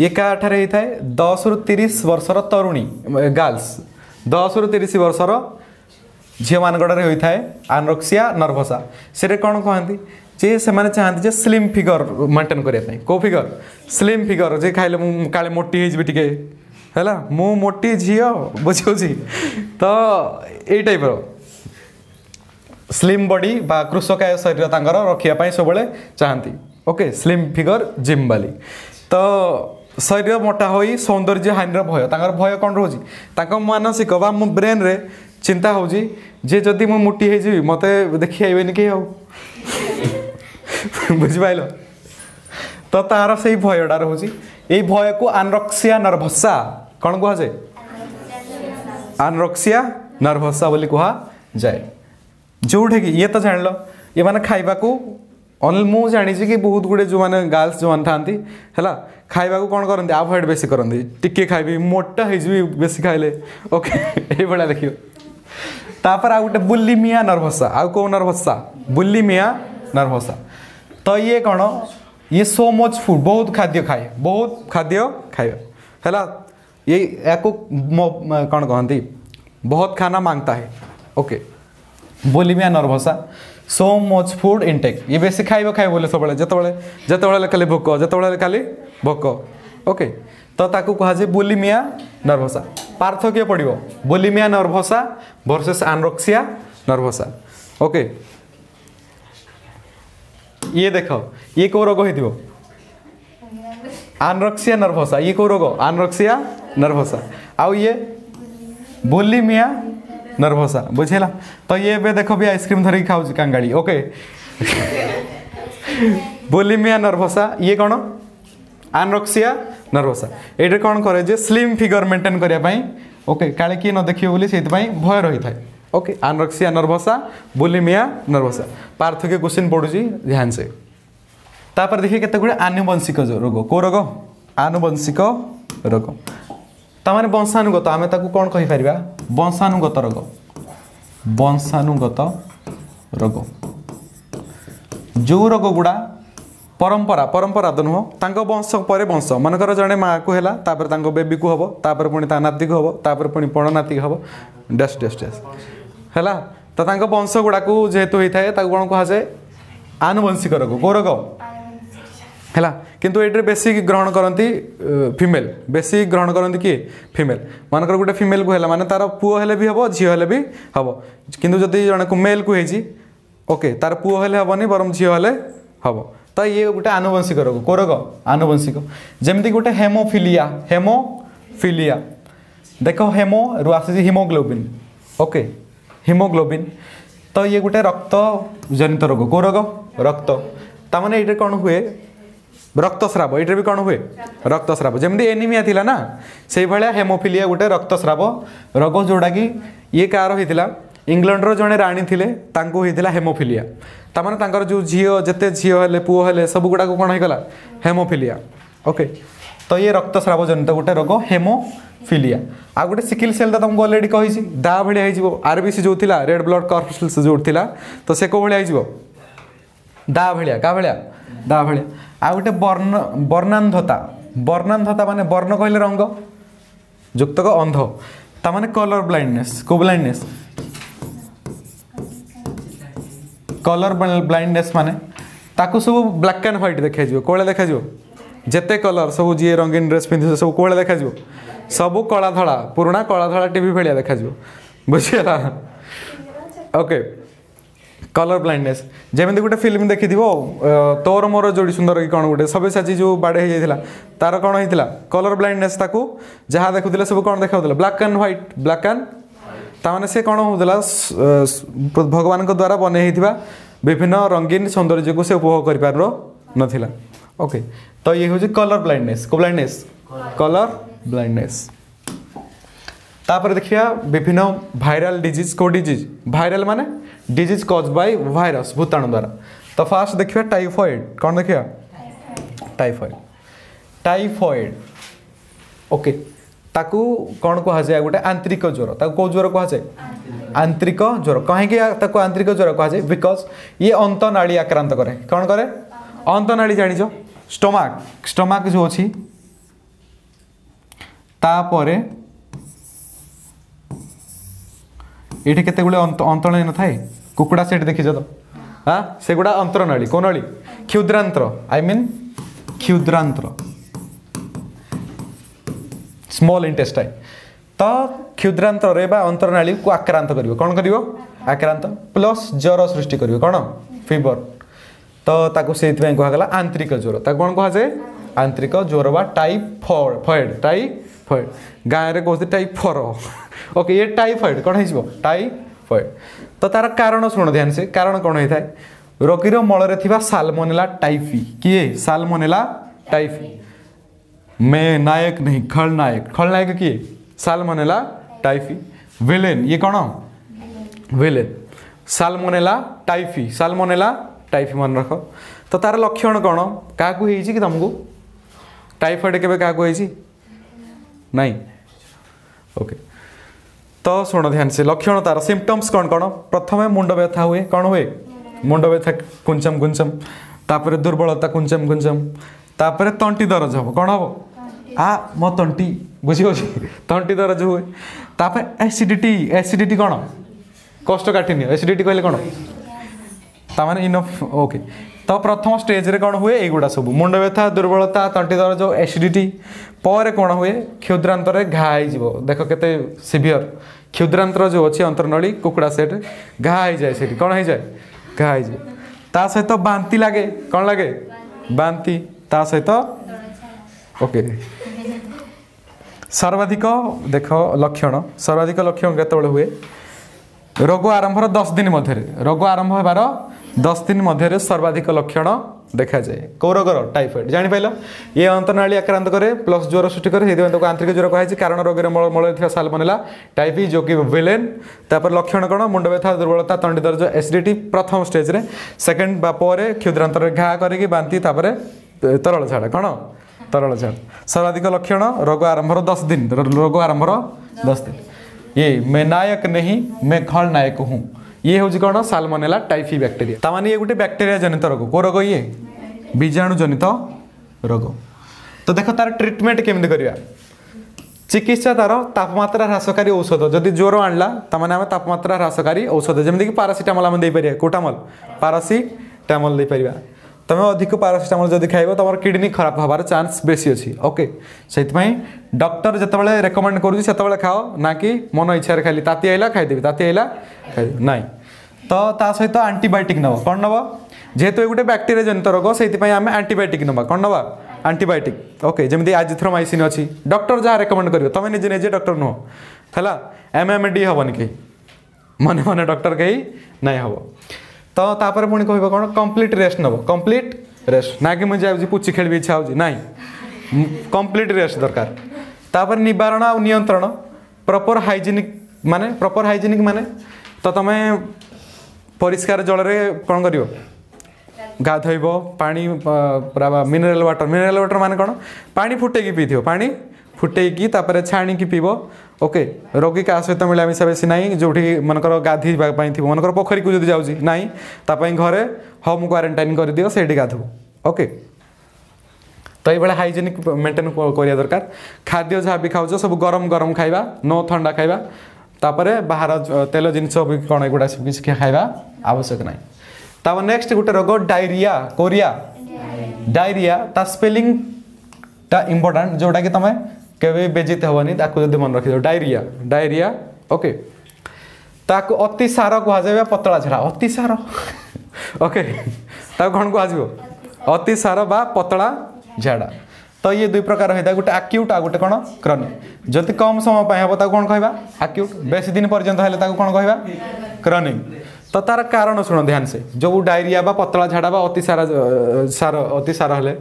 ये क्या होता है 10 रु 30 वर्षर तरुणी गर्ल्स 10 रु 30 वर्षर झील मानगड़े होता है आनरक्सिया नर्भसा से कौन कहती जे से माने चाहती जे स्लिम फिगर मेंटेन करने को फिगर स्लिम फिगर जे खाइले काले मोटी हो टिके है मु मोटी झी बुझे तो यही टाइप स्लिम बॉडी बा कृषकाय शरीर तांकर रखापी सब चाहती ओके स्लिम फिगर जिम वाली तो शरीर मोटा हो सौंदर्य हानि भय तांकर भय कौन रोच मानसिक बा मो ब्रेन रे चिंता हो जे जदि मु मोटी हो मत देखी आइबेनि के बुझिपाइल तो तार से भयटा रोचे यही भय को आनरक्सिया नर्भसा कौन कह जाए आनरक्सिया नर्भसा बोली कह जाए जोटे कि ये तो जान लो ये मैंने खाइबा को मु जानी कि बहुत गुड़े जो मैंने गर्ल्स जो मैंने था है खाइबा को कौन करते अवॉइड बेसी करते टिके खाइबी मोटा हो बेसी खाइले ओके ये देखियो तापर आ गोटे बुलिमिया नर्भसा आउ कौ नर्भसा बुलिमिया नर्भसा तो ये कौन ये सो मच फूड बहुत खाद्य खाए है ये याको कौन कहती बहुत खाना मांगता है okay bulimia nervosa so much food intake ये बेसी खाए बोले सब जिते खाली भोक जिते खाली भोक ओके तो ताकू कह जाए बुलिमिया नर्भसा पार्थक्य पड़ो बुलिमिया नर्भसा वर्सेस आनरक्सिया नर्भसा ओके ये देख ये कौ रोग हो आनरक्सिया नर्भसा ये कौ रोग आनरक्सिया नर्भसा आउ ये बुलिमिया नर्भसा बुझेला तो ये बे देखो भी आइसक्रीम धरिक खाऊँ कांगाड़ी ओके बुलिमिया नर्भसा ये कौन आनरक्सिया नर्भसा ये कौन करे जे स्लिम फिगर मेंटेन करने ओके काले किए न देखिए बोली से भय रही था ओके आनरक्सिया नर्भसा बुलिमिया नर्भसा पार्थक्य क्वेश्चन पड़ुची ध्यान से तापर देखिए केते गुडे आनुवंशिक रोग को रोग आनुवंशिक रोग तामाने वंशानुगत आमे ताकू कौन कहि परिबा वंशानुगत रोग जो रोग गुड़ा परंपरा तो नुह तांको वंश पर वंश मनकर जड़े माँ को है तापर तांको बेबी को हम तापर पुणी ता नाती को हम तापर पुणी पण नाती को हम डैश डैश डैश है तो तांको वंश गुड़ा को जेहेतु होता है कौन कह जाए आनुवंशिक रोग को रोग है किंतु ये बेसी ग्रहण करती फीमेल बेसी ग्रहण करती किए फीमेल मानकर गोटे फीमेल को है माने तार पुओ हेले भी हम झील हेले भी हम किंतु जदि जड़े को मेल को ओके तार पुओ हेले हेनी बरम झील हेले हम तो ये गोटे आनुवंशिक रोग को रोग आनुवंशिक जमती गोटे हेमोफिलिया देख हेमो रु आसी हिमोग्लोबिन ओके हिमोग्लोबिन तो ये गोटे रक्त जनित रोग को रोग रक्त तामाने ये कौन हुए रक्तस्राव ये भी कौन हुए रक्तस्राव जमती एनीमिया थिला ना से भाया हेमोफिलिया गोटे रक्तस्राव रोग जोड़ा कि ये कार होता इंग्लैंड जड़े राणी थे होता हेमोफिलिया तामाने तांकर जो झील जिते झील हेले पुओ हेले सब गुड़ा कौन होगा हेमोफिलिया ओके तो ये रक्तस्राव जनित गोटे रोग हेमोफिलिया आ गोटे सिकिल सेल तो तुमको अलरेडी कही दा भाया आरबीसी जो थिला रेड ब्लड कर्पल्स जो थिला तो से को भाया दा भाया का भाया दा भाया आ गोटे वर्णांधता वर्णांधता माने वर्ण कहले रंग जुक्तक अंध ता माने कलर ब्लाइंडनेस को ब्लाइंडनेस कलर ब्लाइंडनेस माने ताकू सब ब्लैक एंड व्हाइट देखा जो कोले देखा जो जेते कलर सब जी रंगीन ड्रेस पिंधि सब कोले देखा जो सब कला धड़ा पुराना कला धड़ा टीवी भलिया देखा जो बुझिला ओके कलर ब्लाइंडनेस जेमती गोटे फिल्म देखी तोर मोर जोड़ी सुंदर कि कौन गोटे सबे साची जो बाड़े हो जाता तार कौन होता कलर ब्लाइंडनेस ताकू जहाँ देखुले सब कौन देखा black and white black and ताने से कौन होता भगवान द्वारा बने विभिन्न रंगीन सौंदर्य को से उपभोग कर पार नथिला ओके तो ये हूँ कलर ब्लाइंडनेस को ब्लाइंडनेस कलर ब्लाइंडनेस तापर देखिया विभिन्न भाइराल डिजीज को डिजीज भाइराल माने डिजीज कॉज बाय वायरस भूताणु द्वारा तो फास्ट देखिया टाइफॉइड कौन देखिया टाइफॉइड टाइफॉइड ओके ताकू कौन कह जाए गोटे आंतरिक ज्वर ताकू कौ ज्वर कह जाए आंतरिक ज्वर कहीं ताकू आंतरिक ज्वर कह जाए बिकज ये अंतनाड़ी आक्रांत करे कौन करे अंतनाड़ी जानिछ स्टोमाक स्टोमाक जो अच्छी तापरे ये केते गुड़े अंतनाड़ी न थाए कुकुड़ा सेट देखी तो हाँ से गुड़ा अंतरनाड़ी कौ नली क्षुद्रांत्र आई मीन क्षुद्रांत्र स्मॉल इंटेस्टाइन तो क्षुद्रांतर अंतरनाड़ी को आक्रांत करिवो कौन करिवो आक्रांत प्लस ज्वर सृष्टि करिवो कौन फीवर तो ताको सेइथबे कहगला आंतरिक ज्वर ताको कौन कह जाए आंतरिक ज्वर बा टाइफॉइड टाइफॉइड गाँव में कहते टाइफर ओके ये टाइफॉइड कौन हो टाइफॉइड तो तार कारण शुण ध्यान से कारण कौन होता है रोगीर मल में साल्मोनेला टाइफी किए साल्मोनेला टाइफी मैं नायक नहीं खलनायक किए साल्मोनेला टाइफी विलेन ये कौन विलेन साल्मोनेला टाइफी मन रख तो तार लक्षण कौन क्या कि तुमको टाइफॉइड केबे क्या नहीं ओके तो शुण ध्यान से लक्षण तार सिम्पटम्स कौन कौन प्रथम मुंड व्यथा हुए कौन हुए मुंड व्यथा कुंचम कुंचम तापर दुर्बलता कुंचम कुंचम तापर तंटी दरज हम कौन हम आ मो तंटी बुझी तंटी दरज हुए तापर एसिडिटी कौन कोष्ठकाठिन्य एसिडिटी कहले कौन तामाने इनफ ओके तो प्रथम स्टेज रे कौन हुए एगुड़ा सब मुंड व्यथा दुर्बलता तंटी दरज एसिडिटी पर कौन हुए क्षुद्रांतर घा हो देख केते सिवियर क्षुद्रांतर जो अच्छी अंतरनली कुकुड़ा सेट घा हो जाए से कौन हो जाए घा हो जाए ता सहित बांती लगे कौन लगे बांती ता सहित ओके सर्वाधिक देख लक्षण सर्वाधिक लक्षण केतबेले हुए रोग आरंभर 10 दिन मध्य रोग आरंभ होबार 10 दिन मध्य सर्वाधिक लक्षण देखा जाए कौ रोगर टाइफॉइड जापार ये अंतनाली आक्रांत करे प्लस ज्वर सृष्टि करे आंतरिक ज्वर कहुई कारण रोगर मल साल्मोनेला टाइफी जो कि विलेन तापर लक्षण कौन मुंड व्यथा दुर्बलता तंडी दर्ज एसिडिटी प्रथम स्टेज रे सेकेंड बापर क्षुद्रांतर घा करके बांती तापर तरल झाड़ कौन तरल झाड़ सर्वाधिक लक्षण रोग आरंभर 10 दिन रोग आरंभर 10 दिन ये मैं नायक नहीं मैं खलनायक हूँ ये हूँ कौन साल्मोनेला टाइफी बैक्टेरिया तामाने ये गोटे बैक्टेरिया जनित रोग को रोग ये बीजाणु जनित रोग तो देख तार ट्रिटमेंट केमती करवा चिकित्सा तार तापमात्रा ह्रासकारी औषध जदि ज्वर आणला तामाने आम तापमात्रा ह्रासकारी औषध जमीक पारासीटामल आम देपर कोटामल पारासीटामल देपर तुम अधिक पारासीटामल जब खाइब तुम किडनी खराब हबार चांस बेसी अच्छी ओके से डॉक्टर जिते रेकमेंड करुँचे खाओ ना कि मन इच्छा खाली ताती आइला खाईदेवी ताती आइला खाईदेवी ना तो ता सहित आंटीबायोटिक नब कौन नब जेहेतु गोटे बैक्टेरिया जनित रोग से आम आंटीबायोटिक नवा कौन नवा आंटीबायोटिक ओके जमी आजिथ्रोमाइसिन अच्छी डॉक्टर जहाँ रेकमेंड कर तुम निजे निजे डॉक्टर नुह है MMD हेनी कहीं मन मन डॉक्टर कहीं नहीं हम तो तापर पुणी कह कौन कंप्लीट रेस्ट नब कंप्लीट रेस्ट ना कि मुझे जाऊँगी पुची खेल इच्छा हो ना कंप्लीट रेस्ट दरकार तापर निवारण आ नियंत्रण प्रॉपर हाइजीनिक माने तो तुम परिष्कार जल कौन कर गाधोब पानी मिनरल वाटर माने कौन पानी फुटेकी पीथो पानी फुटेकी तापर छाणिकी पीब ओके रोगी क्या सहित मिलामिशा बेसी ना जो मनकर गाधीवाई थी मनकर पोखरी को जाऊँगी ना तापाई घरे होम क्वारंटाइन कर दियो से गाधो ओके तो ये हाइजेनिक मेंटेन करिया दरकार खाद्य जहाँ भी खाऊछ सब गरम गरम खाइबा नो ठंडा खाइबा तापरे बाहर तेल जिनिस भी कौन एगुड़ा सब किसी खाइबा आवश्यक ना तापर नेक्स्ट गोटे रोग डायरिया कोरिया डायरिया ता स्पेलिंग ता इम्पोर्टेंट जोटा कि तुम केवे बेजित हेनी ताकू जब मन रखी डायरिया डायरिया ओके ताकू अति सार कहुए पतला झाड़ा अति सार ओके ताकू कौन कह अति सार बा पतला झाड़ा तो ये दुई प्रकार होता है गोटे आक्यूट आ गोटे कौन क्रॉनिक जदि कम समय हम ताकू कौन कहवा आक्यूट बेसी दिन पर्यंत है कौन कहवा क्रॉनिक तो तार कारण शुण ध्यान से जो डायरिया बा पतला झाड़ा बा अति सार हेले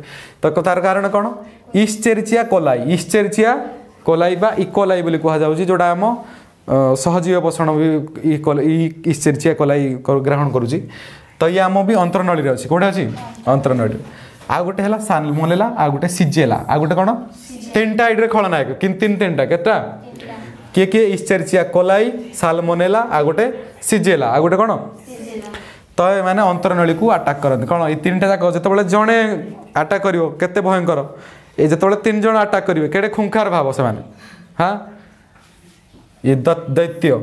तो तार कारण कौन इस्चेरिचिया कोलाई बा इकोलाई बोली कह जाउची जोड़ा आम सहजीव पोषण भी इस्चेरिचिया कोलाई ग्रहण करुची तो ये आम भी अंतरनली रे अछि कोठे अछि अंतरनली आ गोटे है साल्मोनेला आ गोटे सिजेला आ गोटे कौन तीन टा एड्रे खलनायक कि तीन टा केटा किए किए इस्चेरिचिया कोलाई साल्मोनेला आ गोटे सिजेला आ गोटे कौन तो ये मैंने अंतरनली को अटाक करते कौन ये तीन टा जाक जो जड़े अटाक कर केते भयंकर ये जो तीन जन अटाक करेंगे केड़े खुंखार भाव से हाँ ये दैत्य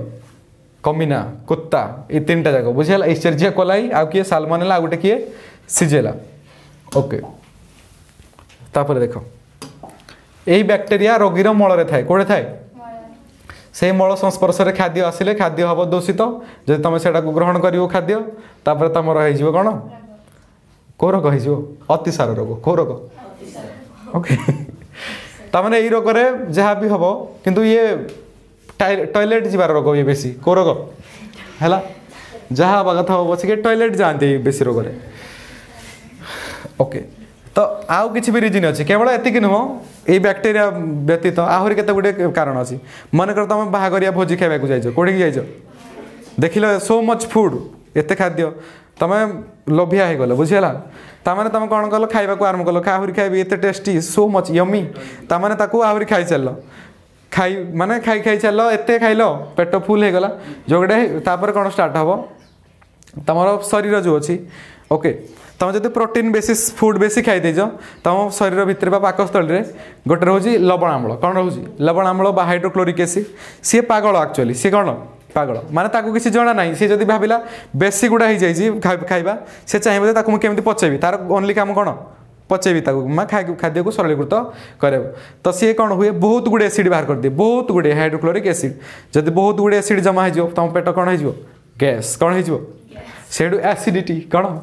कमीना कुत्ता ये तीन टा जाक बुझेगा इस्चेरिचिया कोलाई आ किए साल्मोनेला आ गोटे किए सिजेला ओके तापर देख यही बैक्टेरिया रोगीर मल थाए कौटे थाए से मल संस्पर्श में खाद्य आसिले खाद्य हम दूषित जब तुम से ग्रहण कर खाद्य तापर तुम हो कौन कौ रोग हो अतिसार रोग कौ रोग ओके तमें यही रोग जहाँ भी हम किंतु ये टॉयलेट जीवार रोग ये बेसी कौ रोग है जहाँ हवा कथा हम बस टॉयलेट जाते बेसी रोग ओके तो आउ किसी भी रिजन अच्छी केवल एतिक नुह ये बैक्टेरिया व्यतीत आहरी केते गुटे कारण अच्छी मन कर तुम बाहागरिया भोजी खाइबा जाइछ कोठी जाइछ देखिल सो मच फूड एते खाद्य तुम लोभिया हो गल बुझीगला तामाने तुम कौन कल खाइबा को आरंभ कल आहरी खाइबी एते टेस्टी सो मच यमी तामाने ताकू आहरी खाई चल खाई माने खाई खाई चल एते खाइल पेट फुल हो गला जोगड़े तापर कौन स्टार्ट हम तुम शरीर जो अच्छी ओके तुम जब प्रोटीन बेसिस फूड बेसी खाई देज तुम शरीर भितर पाकस्थल में गोटे रोज लवण आम्ल कौन रोज लवण आम्ल बा हाइड्रोक्लोरिक एसिड सी पागल एक्चुअली सी कौन पागल माने ताकू किसी जना ना सी जब भाविला बेसी गुड़ा हो जाए खाइबा से चाहिए मुझे केमी पचेबी तार ओनली काम कौन पचेबी खाद्य को सरलीकृत कर तो सी कौन हुए बहुत गुड़े एसिड बाहर कर दिए बहुत गुड़े हाइड्रोक्लोरिक एसिड जब बहुत गुड़े एसिड जमा हो तुम पेट कौन हो गैस कौन हो एसिडिटी कौन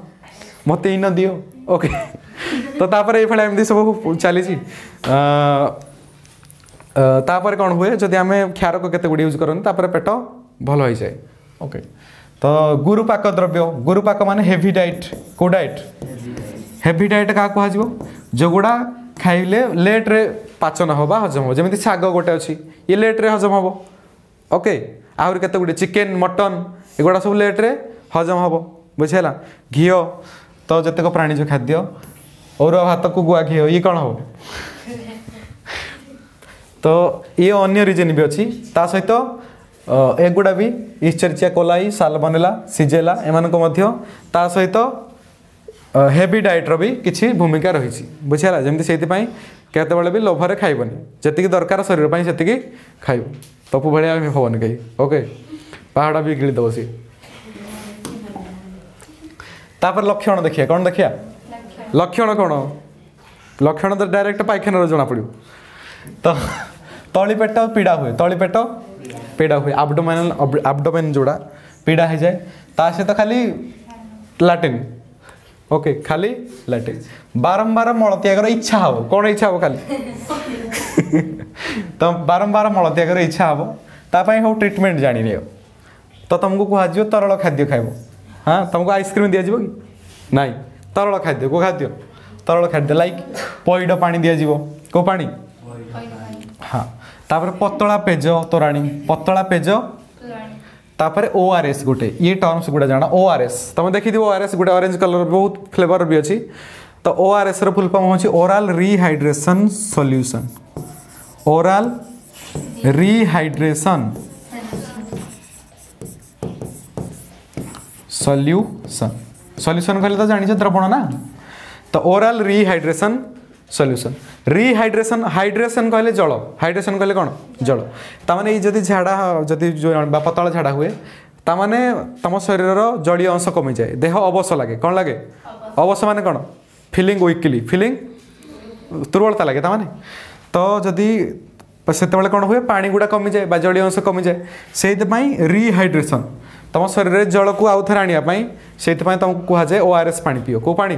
मत इन दियो ओके तो तापर ये एमती सब चली तापर कौन हुए जदि आम क्षारक केते गुड़ी यूज करते पेट भल हो जाए ओके तो गुरुपाक द्रव्य गुरुपाक माने हेवी डाइट को डाइट हेवी डाइट क्या कह जोगुड़ा खाइले लेट रे पाचन हम हजम हम जमी शाग गोटे अच्छी ये लेट रे हजम हम ओके आहरी केते गुड़ी चिकेन मटन एगुड़ा सब लेट रे हजम हम बुझेगा घी तो जतक प्राणीज खाद्य अरुआ भात को गुआ घी ये कौन हो तो ये अन्य रिजन भी अच्छी ता सहित एगुड़ा भी इस्चेरिचिया कोलाई साल्मोनेला सिजेला एमानक मध्य ता सहित हेवी डाइटर भी किसी भूमिका रही बुझेगा जमी से केतबले भी लोभरे खाइबनी जी दरकार शरीर से खाइब तपु भाया हेनी कहीं ओके पहाड़ भी गिड़ी दब सी तापर लक्षण देखिए कौन देखिया लक्षण कौन लक्षण तो डायरेक्ट पायखाना जना पड़ो तो तली पेट पीड़ा हुए तली पेट पीड़ा हुए आब्डोमेन जोड़ा पीड़ा हो जाए ता सहित खाली लैट्रिन ओके खाली लैट्रिन बारंबार मल त्यागर इच्छा हम कौन इच्छा हम खाली तो बारंबार मल त्यागर इच्छा हम तापाई हम ट्रिटमेंट जानी तो तुमको कह तरल खाद्य खाइब हाँ तुमको आइसक्रीम दिज्व कि नाई तरल खाद्य को खाद्य तरल खाद्य लाइक पैड पानी दिज्व को पानी हाँ तापर पतला पेज तोराणी पतला पेज तापर ORS गोटे ये टर्म्स गुड़ा जाना ORS तुम देखी ORS गोटे ऑरेंज कलर बहुत फ्लेवर भी अच्छी तो ORS रो फुल फॉर्म होची oral rehydration solution oral rehydration solution solution कहले तो जानी द्रवण ना तो oral rehydration solution rehydration hydration कहले जल हाइड्रेशन कहले कौन जल तामाने जदि झाड़ा जदि पतला झाड़ा हुए तामाने तम शरीर जलीय अंश कमी जाए देह अवश लगे कौन लगे अवश माने कौन फिलिंग वीकली फिलिंग दुर्बलता लगे तामाने तो जदि से कौन हुए पानी गुड़ा कमी जाए जलीय अंश कमी जाए से रिहाइड्रेशन तुम शरीर जल को आउ थे आने से तुमको कहुए ORS पानी पियो कौ पानी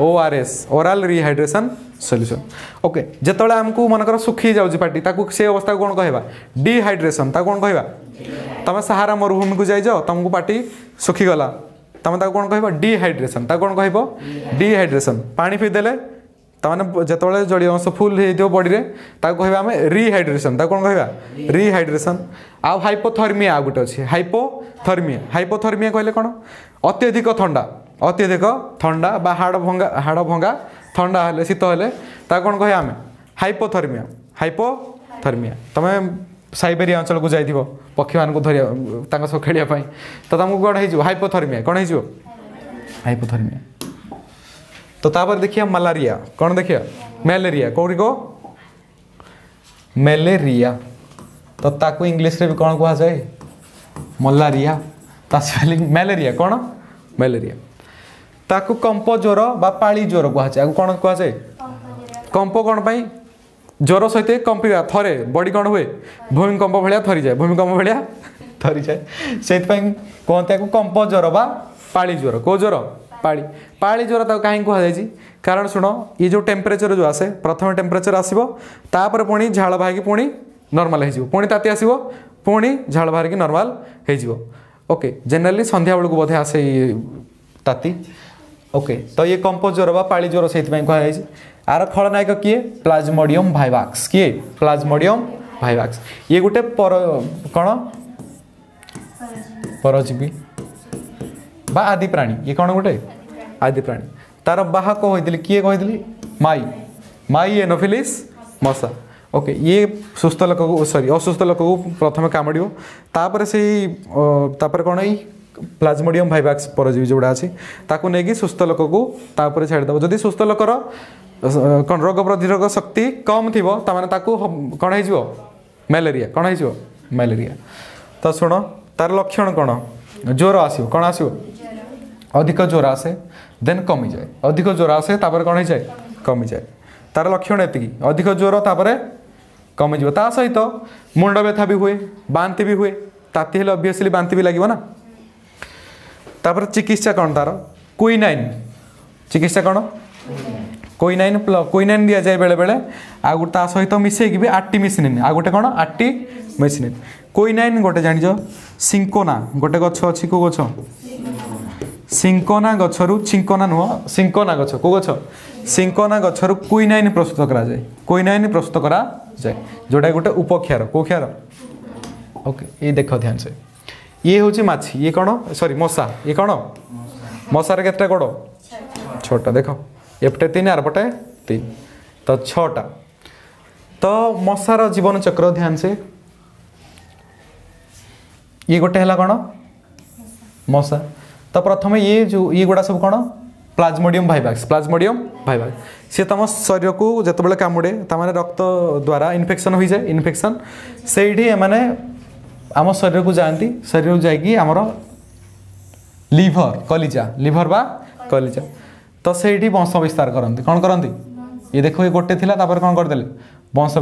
ORS oral rehydration solution okay जिते आमको मनकर सुखी जाऊँ पार्टी से अवस्था को कौन कहवा डिहाइड्रेशन कौन कहवा तुम सहारा मरुभूमि को जाइज तुमको पार्टी सुखीगला तुम कौन कह डिहाइड्रेशन कौन कह डिहाइड्रेशन पानी पीदेले तमाने जिते जलीय अंश फुल हो बॉडी में कह आम रिहाइड्रेशन कौन कह रिहाइड्रेशन आउ हाइपोथर्मिया आ गोटे अच्छे हाइपोथर्मिया हाइपोथर्मिया कहले कौन अत्यधिक ठंडा बा हाड़ भंगा ठंडा हेले शीत हेले कौन कह आम हाइपोथर्मिया तुम साइबेरिया अंचल को जाइए पक्षी मान धरिया सब खेलने तो तुमको कौन हो हाइपोथर्मिया कौन हो हाइपोथर्मिया तो तापर देखिए मलेरिया कौन देखिए मलेरिया कौटी को मलेरिया तो ताकू इंग्लिश रे भी कौन कहा जाए मलेरिया ता स्पेलिंग मलेरिया कौन मलेरिया ताकू कंप ज्वर बा पाली ज्वर कहा जाए कौन कहा जाए कंप कौन पाई ज्वर सहित कंपा थरे बॉडी कौन हुए भूमिकंप भाया थरी जाए भूमिकंप भाया थरी जाए से कहते कंप ज्वर बा पाली ज्वर कौ ज्वर पाली पाली ज्वर कहीं कहुई कारण शुण ये जो टेम्परेचर जो आसे प्रथम टेम्परेचर आसो तापर पुणी झाड़ बाहर पुणी नॉर्मल हो पुणी ताती आसो पुणी झाड़ बाहर नॉर्मल हो ओके जनरली संध्या बेलू बोधे आसे ताती ओके तो ये कंप ज्वर बा पाली ज्वर से कहुई आर खलनायक किए प्लाज्मोडियम वाइवाक्स किए प्लाज्मोडियम वाइवाक्स ये गोटे कौन परजीवी बा आदि प्राणी ये कौन गोटे आदि प्राणी तार बाहक होती किए कही माई माई एनोफिलिस मशा ओके ये सुस्थ लोक को सॉरी असुस्थ लोक को प्रथम कामड़ो तापर से कौन ये प्लाज्मोडियम वाइवाक्स परजीवी जोड़ा अच्छी ताकू नहीं सुस्थ लोक को तापर छाड़देव जदि सुस्थ लोकर कौन रोग प्रतिरोधक शक्ति कम थी कौन हो मलेरिया कौन हो मलेरिया तो शुण तार लक्षण कौन ज्वर आसो कौन आसो अधिक ज्वर आसे देन कमी जाए अधिक ज्वर आसे तापर कौन हो जाए कमी जाए तार लक्षण एति अधिक ज्वर तापर कमी जाए ता सहित मुंड व्यथा भी हुए बांति भी हुए ताती हेले ऑब्वियसली बांति भी लगे ना तापर चिकित्सा कौन तार क्विनाइन चिकित्सा कौन क्विनाइन दि जाए बेले बेले आ गोटे ता सहित मिसेक भी आर्टिमिसिनिन आ गोटे कौन आर्टिमिसिनिन क्विनाइन गोटे जान सिंकोना गोटे गछ अच्छी कौ गछ सिंकोना गछरु चिंकोना नुह सिंकोना गछ कौ गछ सिंकोना गछरु क्विनाइन प्रस्तुत करा जाए क्विनाइन प्रस्तुत करा जाए जोटा गोटे उपक्षार कौ क्षार ओके ये देख ध्यान से ये हूँ माछी ये कौन सॉरी मशा ये कौन मशार केते गोड़ छोटा देख एपटे 3 आर पटे 3 तो 6टा तो मशार जीवन चक्र ध्यान से ये गोटे है कौन मशा तो प्रथम ये जो ये गुड़ा सब कौन प्लाज्मोडियम वाइवाक्स सी तुम शरीर को जिते कामुड़े तमाने रक्त द्वारा इन्फेक्शन हो जाए इन्फेक्शन से माने आम शरीर को जाती शरीर को जाकि आमर लिभर कलिजा लिभर बा कलिजा तो से वंश विस्तार करती कौन करती ये देखो ये गोटे थिला तापर कौन करदे वंश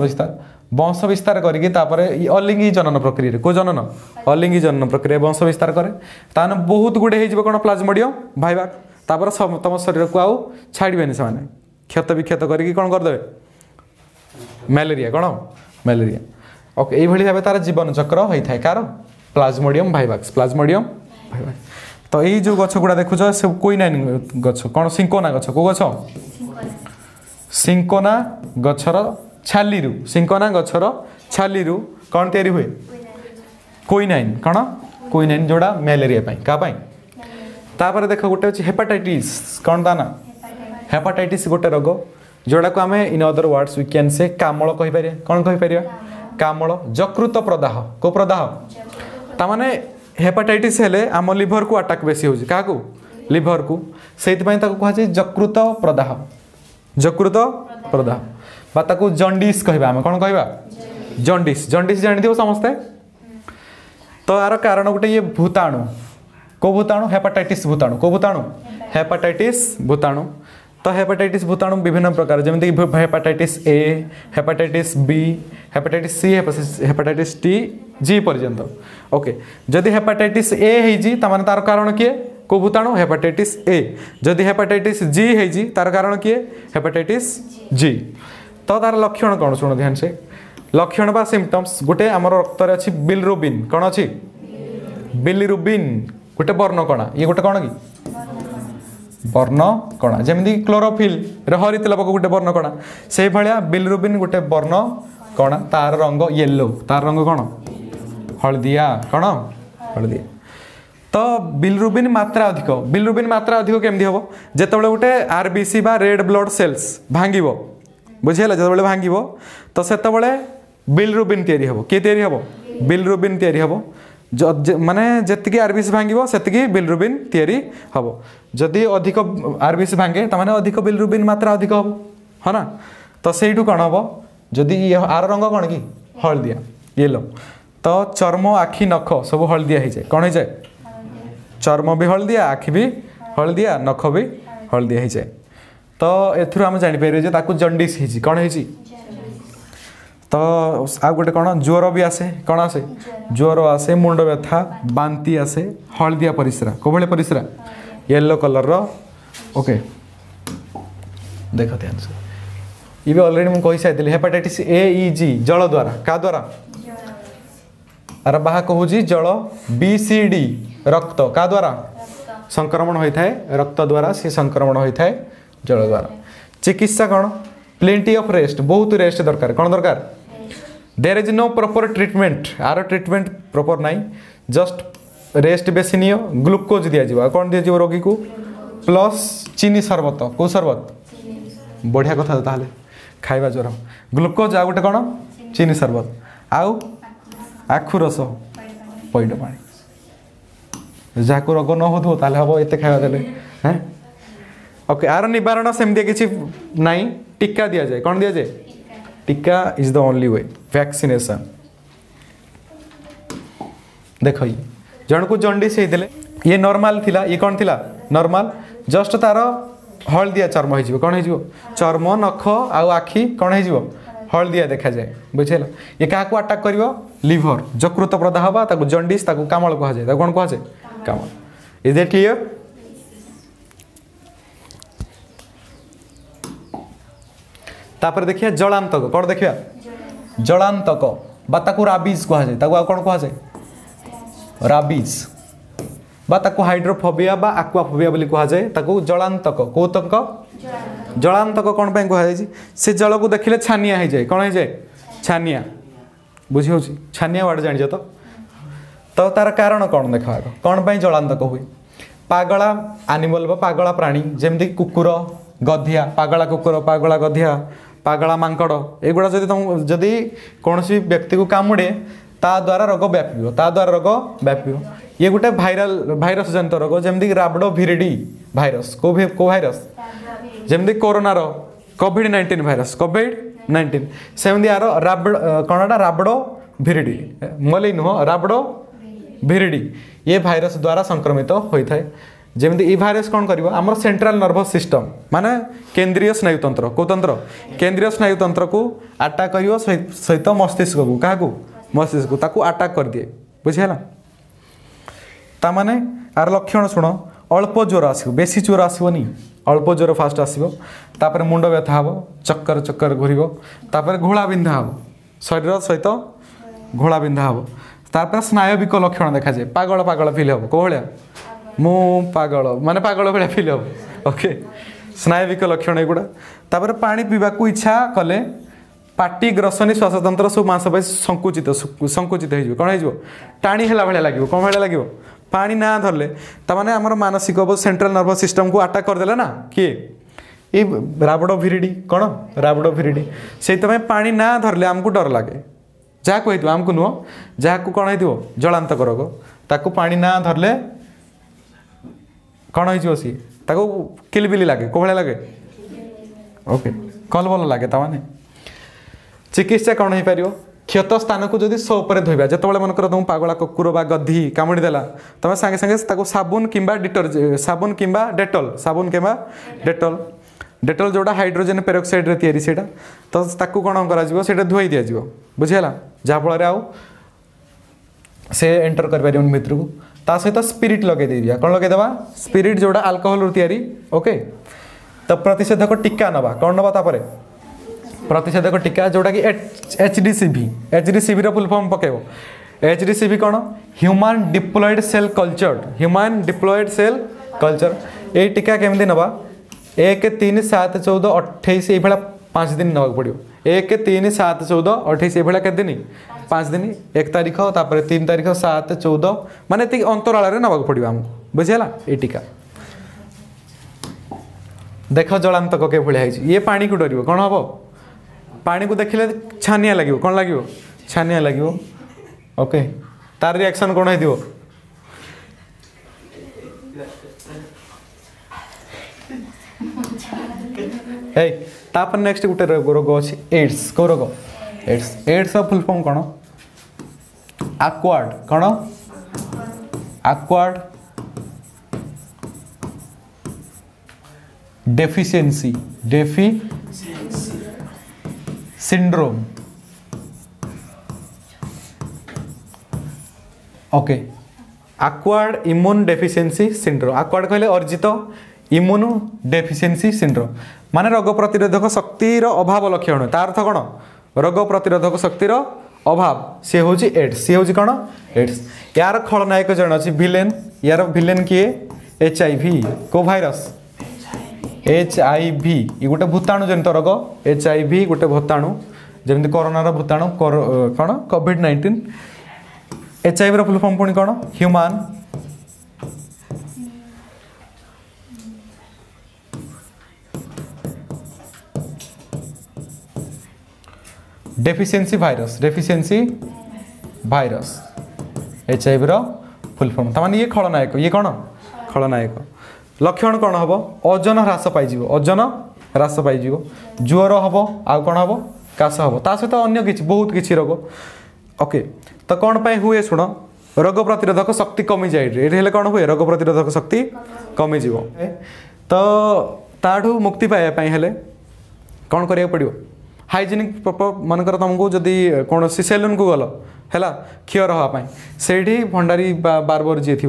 विस्तार करके अलिंगी जनन प्रक्रिया को जनन अलिंगी जनन प्रक्रिया वंश विस्तार करे ताने बहुत गुड़े हो कौन प्लाज्मोडियम वाइवाक्स तापर तुम शरीर को आउ छाड़बे से क्षत विक्षत करके कौन करदे मलेरिया कौन मलेरिया ओके यही भाव तार जीवन चक्र होता है कार प्लाज्मोडियम वाइवाक्स तो यही जो गछ गुड़ा देखुच सब क्विनाइन गछ कौन सिंकोना गछ को गछ सिंकोना गछर छाली सिंकोना गछर छाली कौन तैयारी हुए क्विनाइन कौन क्विनाइन जोड़ा मलेरिया क्या तापर देख गोटे अच्छे हेपाटाइटिस कौन ता ना हेपाटाइटिस गोटे रोग जोड़ा को आम in other words we can say कामल कहीपर कौन कहीपर कामल जकृत प्रदाह को प्रदाह तामाने हेपाटाइटिस हेले आम लिभर को अटैक बेसी होची काको लिभर को सेति पई ताको कहा जाय जकृत प्रदाह प्रदाह बा ताकू जंडिस कहबा हम कोन कहबा जंडिस जंडिस जानि दियो समस्ते तो यार कारण गोटे ये भूताणु को भूताणु हेपाटाइटिस भूताणु को भूताणु हेपाटाइटिस भूताणु तो हेपाटाइटिस भूताणु विभिन्न प्रकार जमीन hepatitis A hepatitis B hepatitis C hepatitis T G पर्यंत ओके जदि हेपाटाइटिस ए होइजी तमाने तार कारण किए को भूताणु हेपाटाइटिस ए जदि हेपाटाइटिस जी होइजी तार कारण किए हेपाटाइटिस जी तो तार लक्षण कौन शुण ध्यान से लक्षण बा सिम्पटम्स गोटे आमर रक्त अच्छी बिलिरुबिन कौन अच्छी बिलिरुबिन गोटे वर्णकणा ये गोटे कौन कि वर्णकणा जमी क्लोरोफिल हरित लवक गोटे वर्णकणा से भाया बिलिरुबिन गोटे वर्णकणा तार रंग येलो तार रंग कौन हलदिया कौन हलदिया तो बिलिरुबिन मात्रा अधिक केमती हम जिते गोटे आरबीसी बा रेड ब्लड सेल्स भांग बुझीगला जो भांग तो से बिलिरुबिन तैयारी हम किए तैयारी हम बिलिरुबिन तैयारी हम माने जी आरबीसी भांग से बिलिरुबिन तैयारी हम जदि अधिक आरबीसी भांगे तमाने अधिक बिलिरुबिन मात्रा अधिक हम है ना तो सहीठू कौन हम जदि आर रंग कौन कि हलदिया येलो तो चर्म आखि नख सब हलदिया हो जाए कौन हो जाए चर्म भी हलदिया आखि भी हलदिया नख भी हलदिया हो जाए तो एथुर आम जापर ताकू जंडिस होती कौन हो तो आ गोटे कौन ज्वर भी आसे कौन आसे ज्वर आसे मुंड व्यथा बांती आसे हलदिया परिस्रा को भाई परिस्रा येलो कलर रो ओके देख ध्यान से ये भी ऑलरेडी मुझे कही सारी हेपाटाइटिस ए ई जी जल द्वारा क्या द्वारा अरे बाहा कहूँ जल बी सी डी रक्त क्या द्वारा संक्रमण होता है रक्त द्वारा से संक्रमण होता है जल द्वारा चिकित्सा कौन प्लेंटी ऑफ रेस्ट बहुत रेस्ट दरकार कौन दरकार there is no proper treatment आर ट्रीटमेंट प्रॉपर नाई जस्ट रेस्ट बेसी नियो ग्लूकोज दिया कौन दिया रोगी को प्लस चीनी शरबत को शरबत बढ़िया कथा ताहले खाइबा ज्वर ग्लूकोज आ गोटे कौन चीनी शरबत आउ आखु रस पैड पानी जहाँ रोग न हो हम एत खावा देले हैं ओके आर निवारण सेमती किसी नाई टीका दि जाए कौन दि जाए टीका is the only way vaccination देख जन को जंडिस होते ये नॉर्मल थिला ये कौन थिला नॉर्मल जस्ट तार हलदिया चर्म हो कौन हो चर्म नख आउ आखि कौन हो हलदिया देखा जाए बुझेगा ये क्या अटाक कर लिभर जकृत प्रदाह बा जंडिस कामल कह जाए कौन कह जाए कामल इज इट क्लियर तापर देखिए जलांतक कौन देखिया जलांतक बा राबिज कह जाए कौन कह जाए राबिज बा हाइड्रोफोबिया बा एक्वाफोबिया बोली कह जाए जलांतक कौतक जलांतक कौन पे कह जाए से जल को देखिले छानिया हो जाए कौन हो जाए छानिया बुझी हो छानिया वार्ड जान तो तार कारण कौन देखा कौन पे जलांतक हुए पागला एनिमल बा पागला प्राणी जमती कुकुर गधिया पागला कुकुर पागला गधिया पागला मांकड़ एगुड़ा जदि कौन व्यक्ति को कामुड़े ता द्वारा रोग व्यापी ये गोटे भाइरस जनित रोग जमती राबडो भिरिडी भाइरस को भाइरस जमती कोरोनार कोविड-19 भाइरस कोविड-19 सेमती यार कौनटा राबडो भिरिडी मलई नुह राबडो भिरिडी ये भाइरस द्वारा संक्रमित होता है जमी ये भाइरस कौन कर आम सेंट्रल नर्वस सिस्टम माने केंद्रीय स्नायुतंत्र कौ तंत्र केंद्रीय स्नायुतंत्र को अटाक कर सहित मस्तिष्क को क्या मस्तिष्क को अटाक कर दिए बुझेगा ताने यार लक्षण शुण अल्प ज्वर आसो बेसी ज्वर आसोनी अल्प ज्वर फास्ट आसो तापर मुंड व्यथा हम चक्कर चक्कर घूर तापर घोड़ा बिंधा हम शरीर सहित घोड़ा बिंधा हम तापर स्नायविक लक्षण देखा जाए पागल पागल फिल हम कौ भाया मु पागल माने पागल भाया फिल हम ओके स्नायविक लक्षण एगुड़ा तापर पानी पीवा को इच्छा कले पाटी ग्रसनी श्वासतंत्र सब मांसपेशी संकुचित संकुचित हो कौन हो टाणी है भाया लगे कौन भाया लगे पानी ना धरले तमाने आमर मानसिक सेंट्रल नर्वस सिस्टम को अटाक करदेला ना किए ये राबडो भिरिडी कौन राबडो भिरिडी से पानी ना धरले आमको डर लगे जहाँ को हो आमको नुह जहाँ को कौन हो जलांतक रोग ताकू पानी ना धरले कौन हो सी किलबिली लगे कौ भाया लगे ओके कल भल लगे ताने चिकित्सा कौन हो पार क्षत स्थान को जदि सोपे धोबा जो मनकर तुम पागला कुकुर बा गधी कामुड़ीदेला तुम सागे सागे साबुन किंबा साबुन किंबा डेटल डेटल जोड़ा हाइड्रोजेन पेरोक्साइड रे सेटा तो ताकू कौन कर धोई दि जाव बुझीगला जहाँफल आउ से एंटर कर भितर को ता सहित स्पिरिट लगे दिया कौन लगेदेवा स्पिरिट जोड़ा अल्कोहल रू तैयारी ओके तो प्रतिषेधक टीका नवा कौन नवा तापर प्रतिषेधक टीका जोटा कि एचडीसीवी रो फुल फॉर्म पकेबो एचडीसीवी कौन ह्यूमन डिप्लॉयड सेल कल्चर ये टीका केमती नवा 1 3 7 14 28 ये 5 दिन नवा पड़ो 1 3 7 14 28 ये के दिन 5 दिन 1 तारीख तापर 3 तारीख 7 14 माने ये अंतराल नवा पड़ो आमको बुझीगला ये टीका देख जलांतक के भाया ये पानी को डर कौन हम पानी को देखिले छानिया लगे कौन लगे छानिया लगे ओके तार रिएक्शन कौन हो तापर नेक्स्ट गोटे रोग अच्छी एड्स कौ रोग एड्स फुल फॉर्म कौन आक्वार्ड कौन acquired deficiency syndrome okay acquired immune deficiency syndrome acquired कहले अर्जित इम्यून डेफिशिएंसी सिंड्रोम माने रोग प्रतिरोधक शक्तिर अभाव लक्षण तार अर्थ कौन रोग प्रतिरोधक शक्तिर अभाव सी हूँ एड्स सी हूँ कौन एड्स यार खलनायक जन अच्छी विलेन यार विलेन किए HIV को भाइरस HIV ये गोटे भूताणु जनित रोग HIV गोटे भूताणु जमी कोरोना भूताणु कौन कोविड-19 HIV रो फुल फॉर्म पुणी कौन ह्यूमन डेफिशिएंसी भाइरस HIV रो फुल फॉर्म तामाने ये खलनायक ये कौन खलनायक लक्षण कौन हम ओजन ह्रास पाई ज्वर हम आउ कौन हम काश हम ता सहित अन्य किछि बहुत किछि रोग ओके तो कौन पाई हुए शुण रोग प्रतिरोधक शक्ति कमी जाए ये कौन हुए रोग प्रतिरोधक शक्ति कमी जीव तो ताठू मुक्ति पाइबा हेले कौन करिया पड़ियो हाइजेनिक प्रॉपर मनकर तुमको जदि कौन सेलून को गल है क्षीर हाँपाई से भंडारी बार्बर जी थी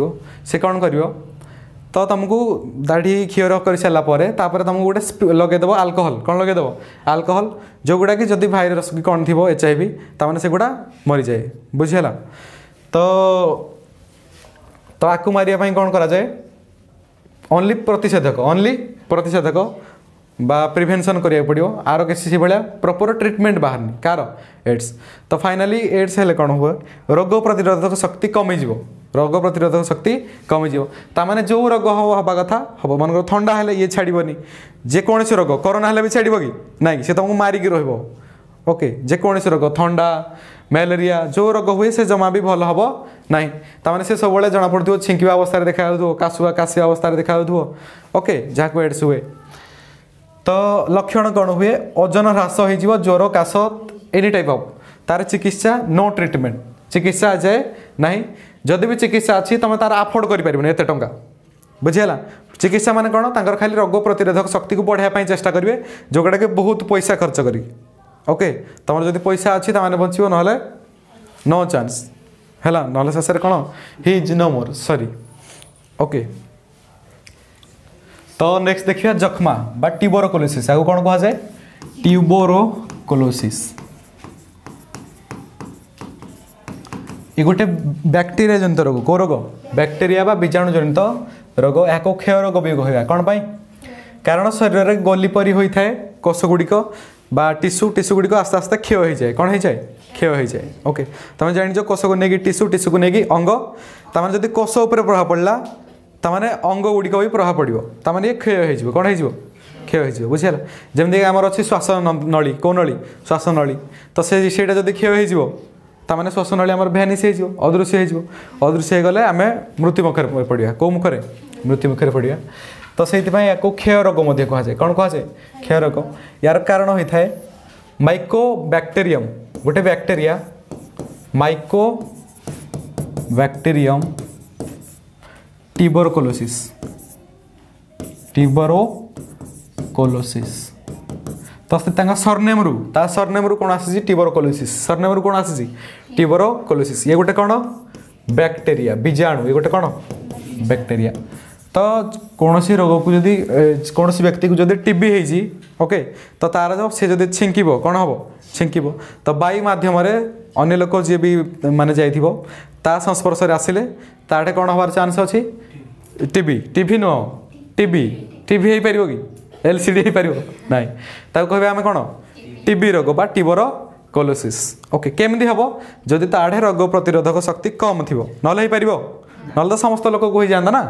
से कौन कर तो तुमको दाढ़ी क्षीर कर सारापर तुमको गोटे लगेदेव आल्कोहल कौन लगेदेव आल्कोहल जो गुड़ा कि जदि भाइरस कि कौन थी HIV ताने से गुड़ा मरी जाए बुझीगला तो आकु मारिया कौन करा जाए ओनली प्रतिषेधक बा प्रिवेंशन करिया पड़ियो आरो किसी भाया प्रॉपर ट्रीटमेंट बाहरनी कार एड्स तो फाइनाली एड्स हेले कौन हुए रोग प्रतिरोधक शक्ति कमी तामाने जो रोग हवा कथा हम मन थंडा हेले ये छाड़बनी जेकोसी रोग कोरोना हेले भी छाड़ कि नहीं से तुमको मारिकी रहिबो ओके जेकोसी रोग थंडा मैलेरिया जो रोग हुए से जमा भी भल हम ना तामाने से सब जना पड़ो छिंकिवा अवस्था देखा काशिया अवस्था देखा ओके जहाँ एड्स हुए तो लक्षण कौन हुए ओजन ह्रास हो ज्वर काश एनी टाइप ऑफ तार चिकित्सा नो ट्रीटमेंट चिकित्सा जाए ना जदि भी चिकित्सा अच्छी तुम तार आफोर्ड कर एत टंका बुझीगला चिकित्सा मान कौन तांकर खाली रोग प्रतिरोधक शक्ति को बढ़ाई चेष्टा करेंगे जोटा कि बहुत पैसा खर्च करी ओके तुम जब पैसा अच्छी ताने बचो ना नो चांस है ना शेष कौन he is no more sorry okay तो नेक्स्ट देखिए जख्मा बा ट्यूबरकुलोसिस आगु कौन कह जाए ट्यूबरकुलोसिस ये गोटे बैक्टेरिया जनित रोग कौ रोग बैक्टेरिया बा बीजाणु जनित रोग या क्षय रोग भी कह कौन पाई कारण शरीर में गली परी होता है कोष गुड़िक बा टिश्यू गुड़िक आस्ते आस्ते क्षय हो जाए कौन हो जाए क्षय हो जाए ओके तुम जान कोष को लेकिन टिश्यू को लेकिन अंग तमें जब कोष उपर प्रभाव पड़ला ताने अंग गुड़िक भी प्रभाव पड़ो ताने ये क्षय हो कौन हो क्षय हो बुझीगला जमीक आमर अच्छी श्वास नली कौ नली श्वास नली तो सेटा जब क्षय हो ताने श्वास नली आम भैनिश हो अदृश्य हो अदृश्य हो गले आम मृत्यु मुखर पड़ा कौ मुखर मृत्यु मुखर पड़ा तो से क्षय रोग कहुए कौन कहुए क्षय रोग यार कारण होता है माइकोबैक्टेरियम गोटे बैक्टेरिया माइकोबैक्टेरियम ट्यूबरकुलोसिस तो सरनेम रु कौन आसी ट्यूबरकुलोसिस सरनेम रु कौन आसी ट्यूबरकुलोसिस ये गोटे कौन बैक्टेरिया बीजाणु ये गोटे कौन बैक्टेरिया तो कौन सी रोग को जदि कौन सी व्यक्ति को जदि टीबी होइजी ओके तो तार जो सी जदि छिंकिबो कौन हम छिंकिबो तो वायु माध्यम अन्य लोक जी भी माने जाइथिबो ता संस्पर्श रे आसिले ताटे कौन हबार चांस अछि TB TB no TB TB हे परिबो कि एलसीडी हे परिबो नाही ता कहबे हम कौन टीबी रोग बा ट्यूबरकुलोसिस ओके केमदी हबो जदि ताडे रोग प्रतिरोधक शक्ति कम थिबो नले हे परिबो नले तो समस्त लोक को हो जांदा ना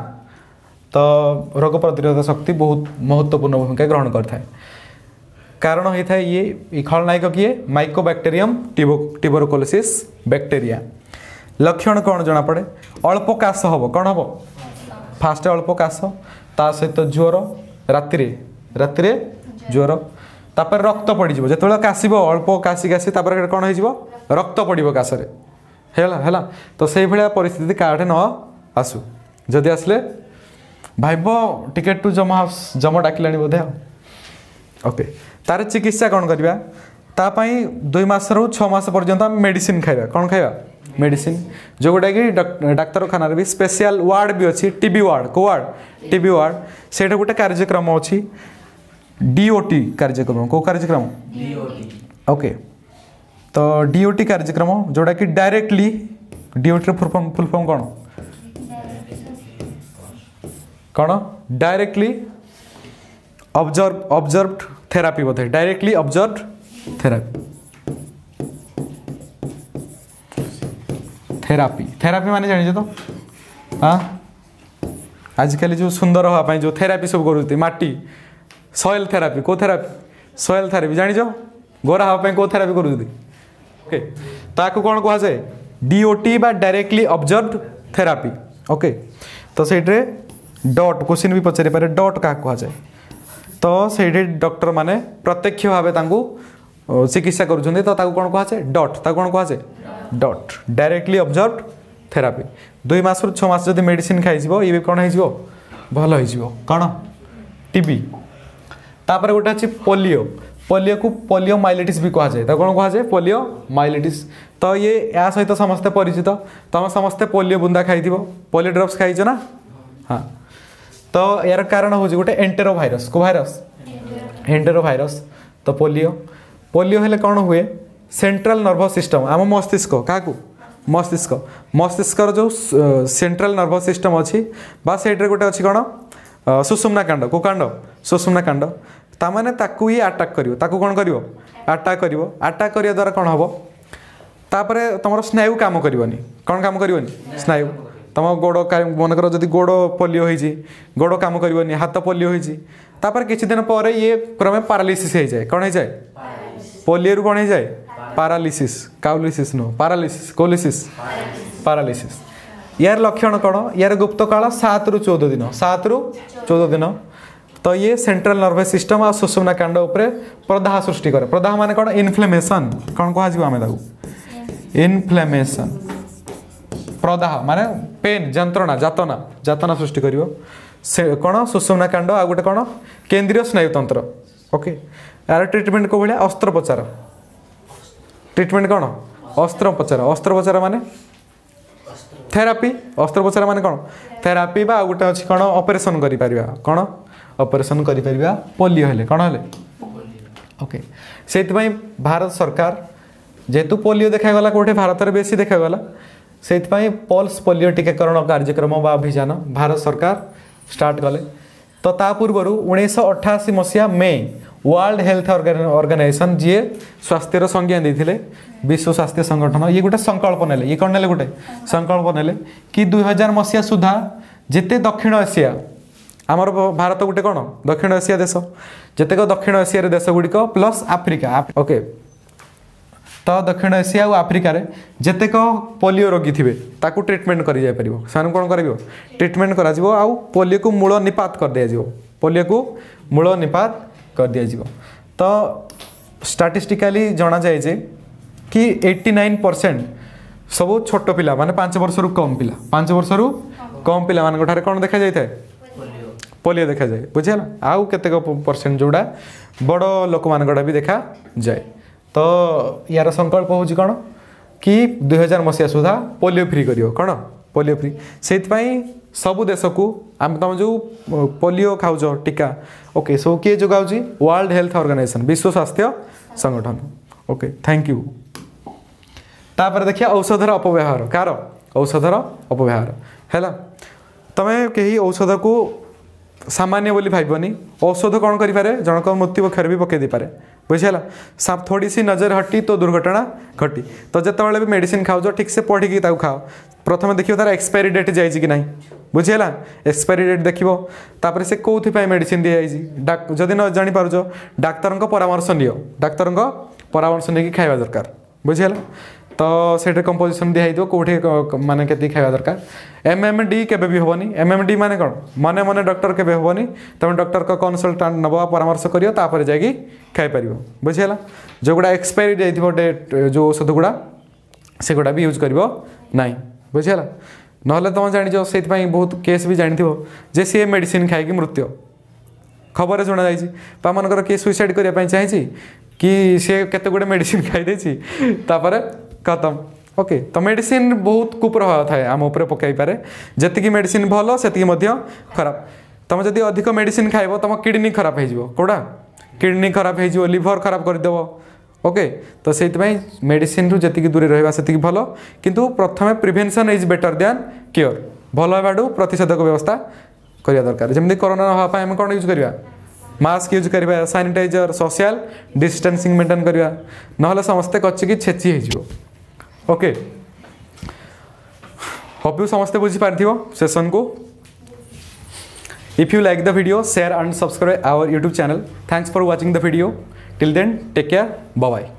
तो रोग प्रतिरोधक शक्ति बहुत महत्वपूर्ण भूमिका ग्रहण करता है कारण होता है ये खलनायक किए माइकोबैक्टेरियम ट्यूबरकुलोसिस बैक्टेरिया लक्षण कौन जना पड़े अल्प काश हम कौन हम फास्ट अल्प काश ता सहित ज्वर राति ज्वर तापर रक्त पड़ जो काशब अल्प काशी काशी कौन हो रक्त पड़ो काशरे है तो से भाया परिस्थिति काठे न आसू जदि आसले भाइब टिकेट टू जमा डाकिला बोधे ओके तार चिकित्सा कौन करवा तापाई 2 मास रु 6 मास पर्यंत मेडिसिन खाइबा कौन खाइबा मेडिसिन जो गोटा कि डाक्तरखाना भी स्पेशल वार्ड भी अच्छी टीबी वार्ड को वार्ड टीबी वार्ड से गोटे कार्यक्रम अच्छी डीओटी कार्यक्रम को कार्यक्रम ओके तो डीओटी कार्यक्रम जोटा कि डायरेक्टली डीओटी फुल फॉर्म कौन डायरेक्टली ऑब्जर्व्ड थेरापी बोधे डायरेक्टली ऑब्जर्व्ड थेरापी माने जानी तो हाँ आजिकल जो सुंदर हाँपाई जो थेरापी सब करुँच माटी सॉइल थेरापी को थेरापी सॉइल थेरापी जानी गोरा हाँपाई को थेरापी करुँच ओके ताको कौन कह जाए डीओटी बा डायरेक्टली ऑब्जर्व्ड थेरापी ओके तो से डॉट क्वेश्चन भी पचारि पारे डॉट क्या कहुए तो से डॉक्टर माने प्रत्यक्ष भाव चिकित्सा करुँच तो कौन कहुए डॉट कौन कहुए डॉट डायरेक्टली ऑब्जर्व्ड थेरापी 2 मास रु 6 मास जब मेडिसिन खाई ये भी कौन हो भल हो कौन टीबी तापर गोटे अच्छी पोलियो पोलियो को पोलियो माइलिटिस भी कहुए तो कौन कहुए पोलियो माइलिटिस तो ये या सहित समस्ते परिचित तुम समस्ते पोलियो बुंदा खाई पोलियो ड्रप्स खाइछ ना हाँ तो यार कारण हूँ गोटे एंटेरोवायरस को भाइरस एंटेरोवायरस तो पोलियो हेले कौन हुए सेंट्रल नर्वस सिस्टम आम मस्तिष्क क्या मस्तिष्क जो सेंट्रल नर्वस सिस्टम अच्छी से गोटे अच्छी कौन सुषुम्ना कांड को कांड सुषुम्ना कांड ताने ताकू ये अटाक कर कौन कर अटाक कर द्वारा कौन हम तापर तुम स्नायु काम करनी कौन काम करनी स्नायु तुम गोड़ मनकर जब गोड़ पोलियो होती गोड़ कम करनी हाथ पोलियो होती किसी दिन पर ये क्रमे पारालिसिस हो जाए कौन हो जाए पोलियो रु कौन हो जाए पारालिसिस काउलिसिस नो पारालिसिस कोलिसिस पारालिसिस यार लक्षण कौन यार गुप्त काल 7 रु 14 दिन 7 रु 14 दिन तो ये सेंट्रल नर्वस सिस्टम और सुषुम्ना कांड उपरे प्रदाह सृष्टि करे प्रदाह माने कौन इनफ्लेमेशन कौन कह इनफ्लेमेशन प्रदाह माने पेन जंत्रणा जातना सृष्टि करिवो से कौन सुषुम्ना कांड आ गोटे कौन केंद्रीय स्नायुतंत्र ओके यार ट्रीटमेंट को भाया अस्त्रोपचार ट्रीटमेंट कौन अस्त्रोपचार माने थेरापी अस्त्रोपचार माने कौन थेरापी बा गोटे अच्छी कौन ऑपरेशन करि परिबा कौन ऑपरेशन करि परिबा पोलियो हेले कौन हेले ओके से भारत सरकार जेहेतु पोलियो देखागला कोठे भारत में बेसी देखागला से पल्स पोलियो टीकाकरण कार्यक्रम बा अभियान भारत सरकार स्टार्ट कले तो ता पूर्व 1988 मसीहा मे वर्ल्ड हेल्थ ऑर्गेनाइजेशन जी स्वास्थ्यर संज्ञा देते विश्व स्वास्थ्य संगठन ये गोटे संकल्प नेले ये कौन नेले गोटे संकल्प नेले कि 2000 मसीहा सुधा जिते दक्षिण एशिया आमर भारत गोटे कौन दक्षिण एशिया देश जितेक दक्षिण एशिया देश गुड़िक प्लस आफ्रिका ओके तो दक्षिण एशिया और आफ्रिकार जेतेक पोलियो रोगी थे ताकू ट्रिटमेंट कर जापर से कौन कर ट्रिटमेंट कर पोलियो को मूल निपात कर दिया पोलियो को मूल निपात कर दिया तो स्टैटिस्टिकली जना जाए कि 89% सब छोट पिला माने 5 वर्ष रु कम पिला 5 वर्ष रु कम पिला मान ठारे कौन देखा जाए पोलियो देखा जाए बुझेगा आउ केतेक परसेंट जोड़ा बड़ लोक मान भी देखा जाए तो यार संकल्प होची कौन कि 2000 मसीहा सुधा पोलियो फ्री करियो कौन पोलियो फ्री से सबु देश को आम तुम जो पोलियो खाऊच टीका ओके सब किए जोगाऊँगी वर्ल्ड हेल्थ ऑर्गेनाइजेशन विश्व स्वास्थ्य संगठन ओके थैंक यू तापर देखिए औषधर अपव्यवहार कार औषधर अपव्यवहार है तमें कहीं औषध को सामान्य बोली भावनी औषध कौन करें जनक मृत्यु पक्षर भी पकई पारे बुझेगा साप थोड़ी सी नजर हटी तो दुर्घटना घटी तो जिते भी मेडिसिन खाओ ठीक से पढ़ी खाओ प्रथम देखिए तार एक्सपायरी डेट जाइए कि ना बुझेगा एक्सपायरी डेट देखो तापर से कौन मेडिसिन दी जाइए जदि न जापार डाक्तर परामर्श नियो डाक्तर परामर्श नहीं खावा दरकार बुझेगा तो से कंपोजिशन दिखाई कौटे माने के खावा दरकार MMD केबे भी होनी MMD माने कौन मने मने डॉक्टर केबे होनी तुम डॉक्टर का कन्सल्टाट नब परामर्श करियो तापर जाई खाई पारियो बुझेला जो गुड़ा एक्सपायरी जाइथिबो डेट जो औषध गुड़ा से गुड़ा भी यूज करिवो नाही बुझेला नहले तुम जानिजो सेति बहुत केस भी जानिथिबो जे सी मेडिसिन खाई मृत्यु खबर शुणा जाइए पा मनकर किए सुइसाइड करने चाहिए कि सी केते गुड़े मेडिसिन खाई देछि तापर खत्म ओके तो मेडिसिन बहुत कुप्रभाव थाए आम उपर पकई पारे जी मेडिसिन भल से खराब तुम जदि अधिक मेडिसिन खाइब तुम किडनी खराब हो कौटा किडनी खराब हो लिभर खराब करदेव ओके तो से मेडिसिन जी दूर रहा से भल किंतु प्रथम prevention is better than cure भल होगाठू प्रतिषेधक व्यवस्था करवा दरकार जमी कोरोना नापी आम कौन यूज करवा मास्क यूज करवा सैनिटाइजर सोशल डिस्टेंसिंग मेंटेन करवा ना समस्ते कचिकी छेची हो ओके होप यू समस्ते बुझी पारिथिबो सेशन को if you like the video share and subscribe our YouTube channel thanks for watching the video till then take care bye bye.